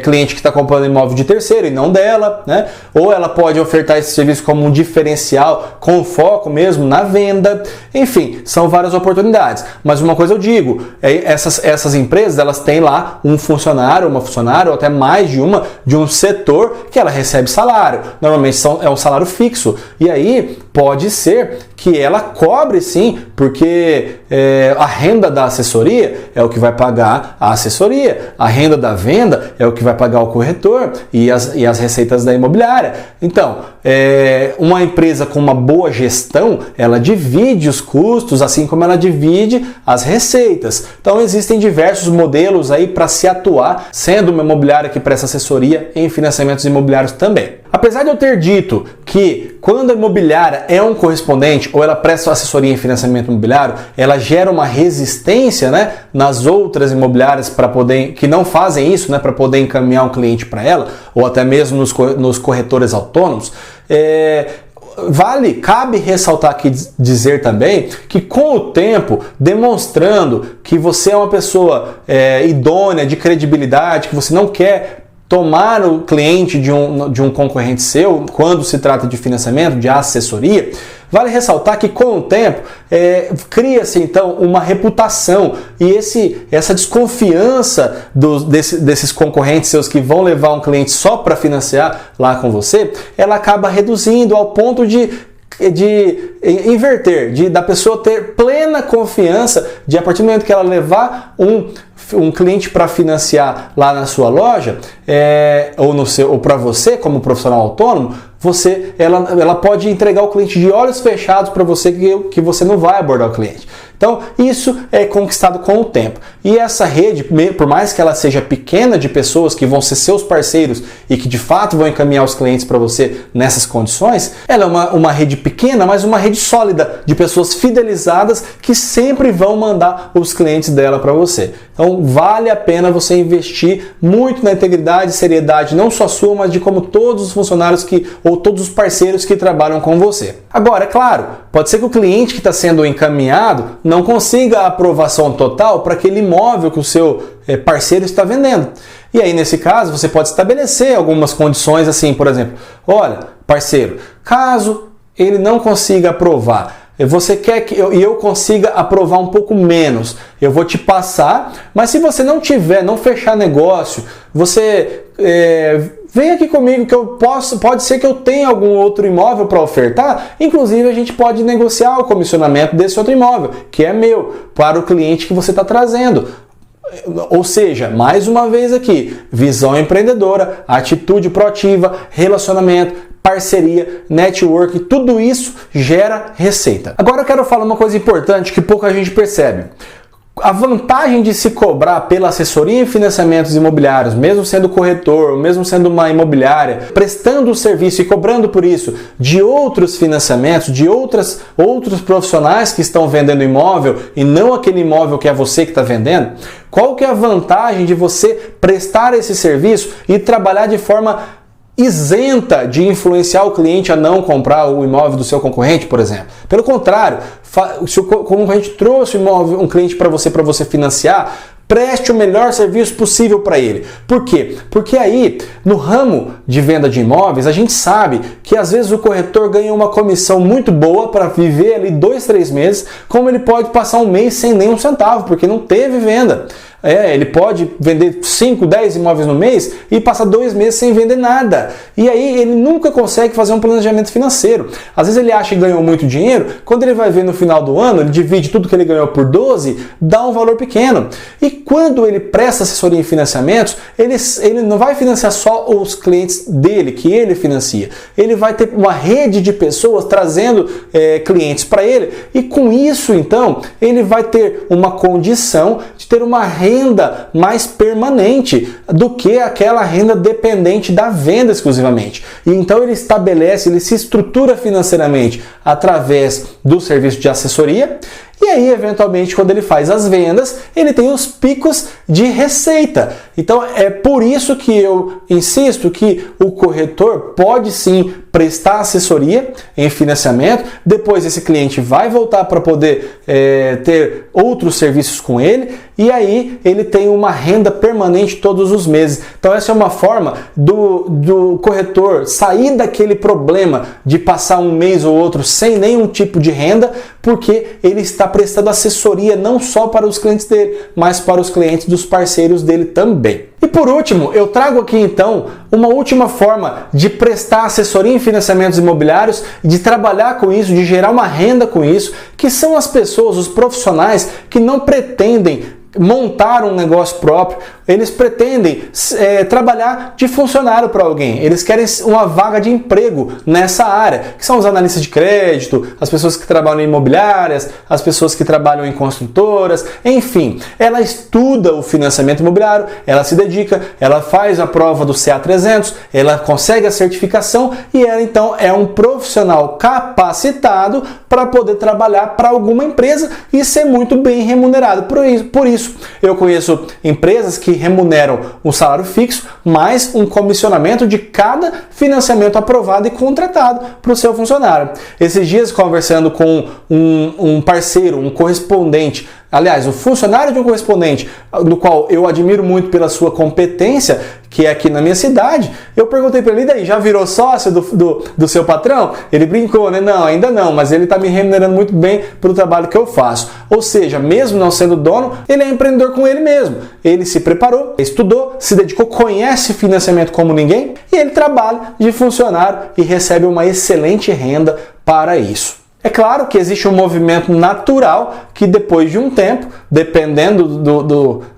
cliente que está comprando imóvel de terceiro e não dela, né? Ou ela pode ofertar esse serviço como um diferencial com foco mesmo na venda. Enfim, são várias oportunidades. Mas uma coisa eu digo, essas empresas, elas têm lá um funcionário, uma funcionária, ou até mais de um setor que ela recebe salário. Normalmente é um salário fixo. E aí pode ser que ela cobre sim, porque a renda da assessoria é o que vai pagar a assessoria, a renda da venda é o que vai pagar o corretor e as receitas da imobiliária. Então, uma empresa com uma boa gestão, ela divide os custos, assim como ela divide as receitas. Então, existem diversos modelos aí para se atuar, sendo uma imobiliária que presta assessoria em financiamentos imobiliários também. Apesar de eu ter dito que quando a imobiliária é um correspondente ou ela presta assessoria em financiamento imobiliário, ela gera uma resistência, né, nas outras imobiliárias que não fazem isso, né, para poder encaminhar um cliente para ela, ou até mesmo nos corretores autônomos, cabe ressaltar aqui, dizer também que com o tempo, demonstrando que você é uma pessoa idônea, de credibilidade, que você não quer tomar o cliente de um concorrente seu, quando se trata de financiamento, de assessoria, vale ressaltar que com o tempo cria-se então uma reputação e essa desconfiança desses concorrentes seus que vão levar um cliente só para financiar lá com você, ela acaba reduzindo ao ponto de inverter, da pessoa ter plena confiança de, a partir do momento que ela levar um cliente para financiar lá na sua loja, ou para você como profissional autônomo, ela pode entregar o cliente de olhos fechados para você, que você não vai abordar o cliente. Então, isso é conquistado com o tempo. E essa rede, por mais que ela seja pequena, de pessoas que vão ser seus parceiros e que de fato vão encaminhar os clientes para você nessas condições, ela é uma rede pequena, mas uma rede sólida, de pessoas fidelizadas que sempre vão mandar os clientes dela para você. Então, vale a pena você investir muito na integridade e seriedade, não só sua, mas de como todos os funcionários ou todos os parceiros que trabalham com você. Agora, é claro, pode ser que o cliente que está sendo encaminhado não consiga a aprovação total para aquele imóvel que o seu parceiro está vendendo. E aí, nesse caso, você pode estabelecer algumas condições assim, por exemplo, olha, parceiro, caso ele não consiga aprovar, você quer que eu consiga aprovar um pouco menos, eu vou te passar, mas se você não fechar negócio, você vem aqui comigo que pode ser que eu tenha algum outro imóvel para ofertar, inclusive a gente pode negociar o comissionamento desse outro imóvel, que é meu, para o cliente que você está trazendo. Ou seja, mais uma vez aqui, visão empreendedora, atitude proativa, relacionamento, parceria, network, tudo isso gera receita. Agora eu quero falar uma coisa importante que pouca gente percebe. A vantagem de se cobrar pela assessoria em financiamentos imobiliários, mesmo sendo corretor, mesmo sendo uma imobiliária, prestando o serviço e cobrando por isso de outros financiamentos, de outros profissionais que estão vendendo imóvel e não aquele imóvel que é você que está vendendo, qual que é a vantagem de você prestar esse serviço e trabalhar de forma isenta de influenciar o cliente a não comprar o imóvel do seu concorrente, por exemplo? Pelo contrário, se o concorrente trouxe um cliente para você financiar, preste o melhor serviço possível para ele. Por quê? Porque aí, no ramo de venda de imóveis, a gente sabe que às vezes o corretor ganha uma comissão muito boa para viver ali 2, 3 meses, como ele pode passar um mês sem nenhum centavo, porque não teve venda. Ele pode vender 5, 10 imóveis no mês e passar 2 meses sem vender nada. E aí ele nunca consegue fazer um planejamento financeiro. Às vezes ele acha que ganhou muito dinheiro, quando ele vai ver no final do ano, ele divide tudo que ele ganhou por 12, dá um valor pequeno. E quando ele presta assessoria em financiamentos, ele não vai financiar só os clientes dele, que ele financia. Ele vai ter uma rede de pessoas trazendo clientes para ele, e com isso, então, ele vai ter uma condição de ter uma renda mais permanente do que aquela renda dependente da venda exclusivamente. E então ele se estrutura financeiramente através do serviço de assessoria. E aí, eventualmente, quando ele faz as vendas, ele tem os picos de receita. Então, é por isso que eu insisto que o corretor pode sim prestar assessoria em financiamento, depois esse cliente vai voltar para poder ter outros serviços com ele, e aí ele tem uma renda permanente todos os meses. Então essa é uma forma do corretor sair daquele problema de passar um mês ou outro sem nenhum tipo de renda, porque ele está prestando assessoria não só para os clientes dele, mas para os clientes dos parceiros dele também. E por último, eu trago aqui então uma última forma de prestar assessoria em financiamentos imobiliários, de trabalhar com isso, de gerar uma renda com isso, que são as pessoas, os profissionais que não pretendem montar um negócio próprio, eles pretendem trabalhar de funcionário para alguém, eles querem uma vaga de emprego nessa área, que são os analistas de crédito, as pessoas que trabalham em imobiliárias, as pessoas que trabalham em construtoras, enfim, ela estuda o financiamento imobiliário, ela se dedica, ela faz a prova do CA300, ela consegue a certificação e ela então é um profissional capacitado para poder trabalhar para alguma empresa e ser muito bem remunerado por isso. Eu conheço empresas que remuneram um salário fixo mais um comissionamento de cada financiamento aprovado e contratado para o seu funcionário. Esses dias, conversando com um parceiro, um correspondente, aliás, o funcionário de um correspondente, no qual eu admiro muito pela sua competência, que é aqui na minha cidade, eu perguntei para ele, daí, já virou sócio do seu patrão? Ele brincou, né? Não, ainda não, mas ele está me remunerando muito bem pelo trabalho que eu faço. Ou seja, mesmo não sendo dono, ele é empreendedor com ele mesmo. Ele se preparou, estudou, se dedicou, conhece financiamento como ninguém, e ele trabalha de funcionário e recebe uma excelente renda para isso. É claro que existe um movimento natural que depois de um tempo, dependendo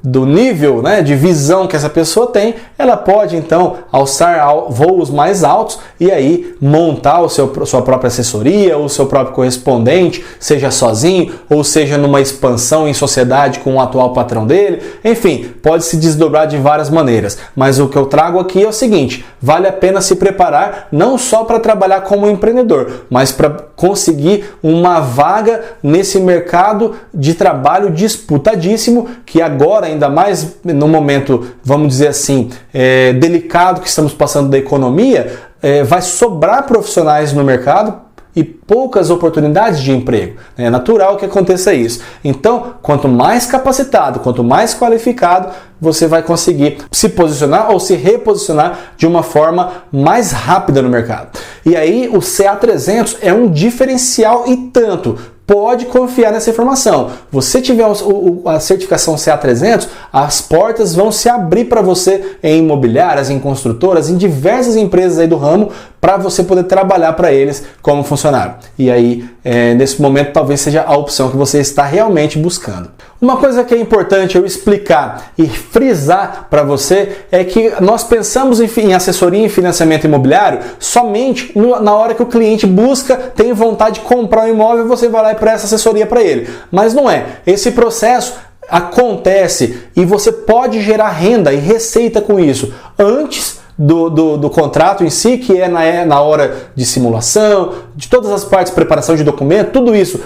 do nível, né, de visão que essa pessoa tem, ela pode então alçar voos mais altos e aí montar sua própria assessoria, o seu próprio correspondente, seja sozinho ou seja numa expansão em sociedade com o atual patrão dele. Enfim, pode se desdobrar de várias maneiras. Mas o que eu trago aqui é o seguinte: vale a pena se preparar não só para trabalhar como empreendedor, mas para conseguir uma vaga nesse mercado de trabalho disputadíssimo, que agora, ainda mais no momento, vamos dizer assim, delicado que estamos passando da economia, vai sobrar profissionais no mercado e poucas oportunidades de emprego. É natural que aconteça isso. Então, quanto mais capacitado, quanto mais qualificado, você vai conseguir se posicionar ou se reposicionar de uma forma mais rápida no mercado. E aí o CA300 é um diferencial e tanto pode confiar nessa informação. Você tiver a certificação CA300, as portas vão se abrir para você em imobiliárias, em construtoras, em diversas empresas aí do ramo, para você poder trabalhar para eles como funcionário. E aí, nesse momento, talvez seja a opção que você está realmente buscando. Uma coisa que é importante eu explicar e frisar para você é que nós pensamos em assessoria em financiamento imobiliário somente na hora que o cliente busca, tem vontade de comprar um imóvel, você vai lá e presta assessoria para ele. Mas não é. Esse processo acontece e você pode gerar renda e receita com isso antes do contrato em si, que é na hora de simulação, de todas as partes, preparação de documento, tudo isso,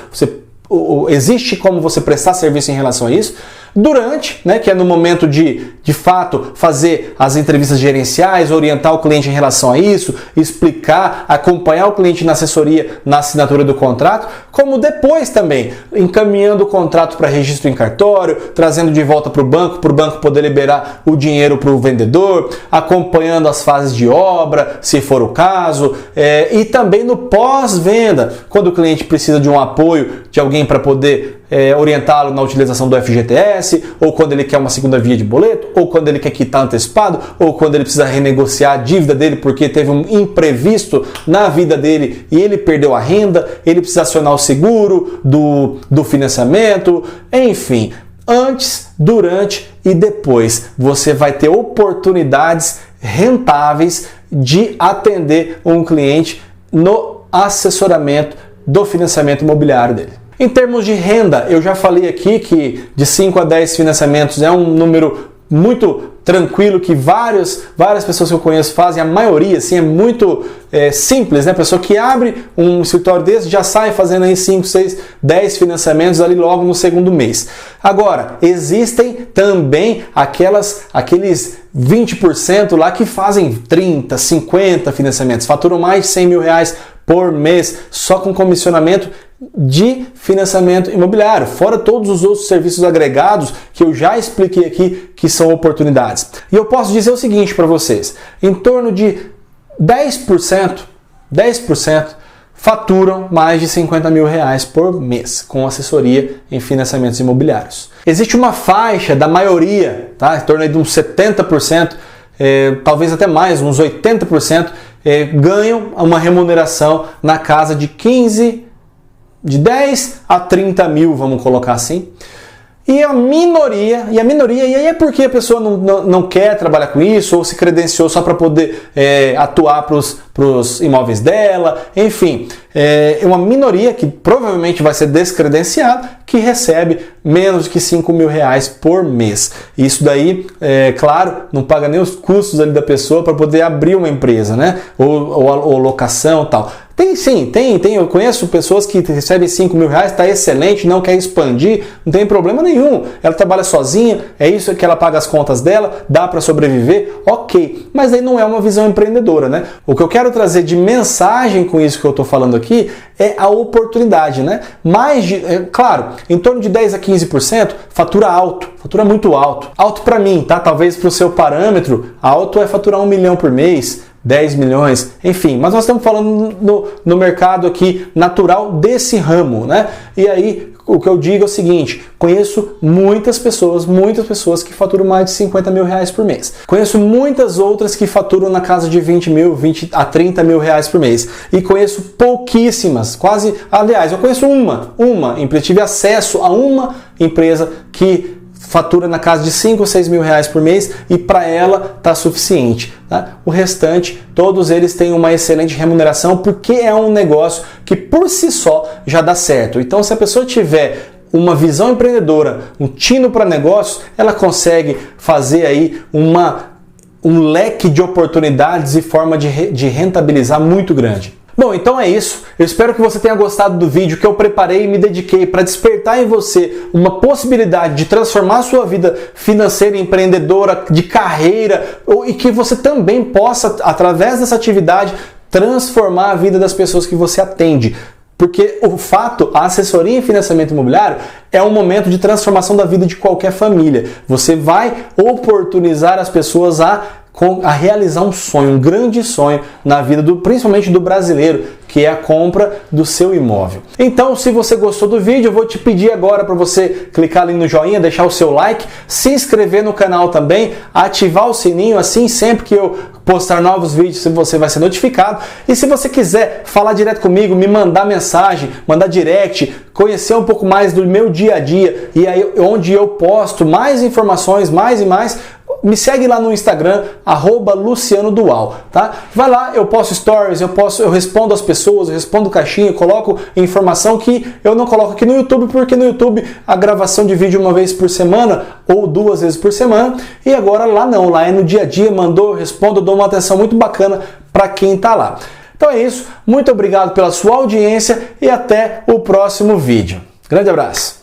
existe como você prestar serviço em relação a isso. Durante, que é no momento de fato, fazer as entrevistas gerenciais, orientar o cliente em relação a isso, explicar, acompanhar o cliente na assessoria, na assinatura do contrato, como depois também, encaminhando o contrato para registro em cartório, trazendo de volta para o banco poder liberar o dinheiro para o vendedor, acompanhando as fases de obra, se for o caso, e também no pós-venda, quando o cliente precisa de um apoio de alguém para poder orientá-lo na utilização do FGTS, ou quando ele quer uma segunda via de boleto, ou quando ele quer quitar antecipado, ou quando ele precisa renegociar a dívida dele porque teve um imprevisto na vida dele e ele perdeu a renda, ele precisa acionar o seguro do financiamento, enfim. Antes, durante e depois você vai ter oportunidades rentáveis de atender um cliente no assessoramento do financiamento imobiliário dele. Em termos de renda, eu já falei aqui que de 5 a 10 financiamentos é um número muito tranquilo, que várias pessoas que eu conheço fazem, a maioria assim, é muito simples, né? A pessoa que abre um escritório desse já sai fazendo aí 5, 6, 10 financiamentos ali logo no segundo mês. Agora, existem também aqueles 20% lá que fazem 30, 50 financiamentos, faturam mais de 100 mil reais por mês só com comissionamento de financiamento imobiliário, fora todos os outros serviços agregados que eu já expliquei aqui que são oportunidades. E eu posso dizer o seguinte para vocês, em torno de 10% faturam mais de 50 mil reais por mês com assessoria em financiamentos imobiliários. Existe uma faixa da maioria, tá? Em torno de uns 70%, talvez até mais, uns 80%, ganham uma remuneração na casa de 10 a 30 mil, vamos colocar assim. E a minoria, e aí é porque a pessoa não quer trabalhar com isso, ou se credenciou só para poder atuar para os imóveis dela, enfim. É uma minoria que provavelmente vai ser descredenciada, que recebe menos de 5 mil reais por mês. Isso daí, claro, não paga nem os custos ali da pessoa para poder abrir uma empresa, né? Ou locação e tal. Tem. Eu conheço pessoas que recebem 5 mil reais, está excelente, não quer expandir, não tem problema nenhum. Ela trabalha sozinha, é isso que ela paga as contas dela, dá para sobreviver, ok. Mas aí não é uma visão empreendedora, né? O que eu quero trazer de mensagem com isso que eu estou falando aqui é a oportunidade, né? Claro, em torno de 10 a 15% fatura alto, fatura muito alto. Alto para mim, tá? Talvez para o seu parâmetro, alto é faturar 1 milhão por mês, 10 milhões, enfim, mas nós estamos falando no mercado aqui natural desse ramo, né? E aí, o que eu digo é o seguinte, conheço muitas pessoas que faturam mais de 50 mil reais por mês. Conheço muitas outras que faturam na casa de 20 a 30 mil reais por mês. E conheço pouquíssimas, aliás, eu conheço uma empresa, tive acesso a uma empresa que fatura na casa de 5 ou 6 mil reais por mês e para ela está suficiente. Tá? O restante, todos eles têm uma excelente remuneração porque é um negócio que por si só já dá certo. Então, se a pessoa tiver uma visão empreendedora, um tino para negócios, ela consegue fazer aí um leque de oportunidades e forma de rentabilizar muito grande. Bom, então é isso. Eu espero que você tenha gostado do vídeo que eu preparei e me dediquei para despertar em você uma possibilidade de transformar a sua vida financeira, empreendedora, de carreira, e que você também possa, através dessa atividade, transformar a vida das pessoas que você atende. Porque a assessoria em financiamento imobiliário é um momento de transformação da vida de qualquer família. Você vai oportunizar as pessoas a a realizar um sonho, um grande sonho na vida, principalmente do brasileiro, que é a compra do seu imóvel. Então, se você gostou do vídeo, eu vou te pedir agora para você clicar ali no joinha, deixar o seu like, se inscrever no canal também, ativar o sininho, assim sempre que eu postar novos vídeos você vai ser notificado. E se você quiser falar direto comigo, me mandar mensagem, mandar direct, conhecer um pouco mais do meu dia a dia e aí onde eu posto mais informações, mais e mais, me segue lá no Instagram, @LucianoDual, tá? Vai lá, eu posto stories, eu respondo as pessoas, eu respondo caixinha, eu coloco informação que eu não coloco aqui no YouTube, porque no YouTube a gravação de vídeo uma vez por semana ou 2 vezes por semana, e agora lá não, lá é no dia a dia, mandou, eu respondo, eu dou uma atenção muito bacana para quem tá lá. Então é isso, muito obrigado pela sua audiência e até o próximo vídeo. Grande abraço!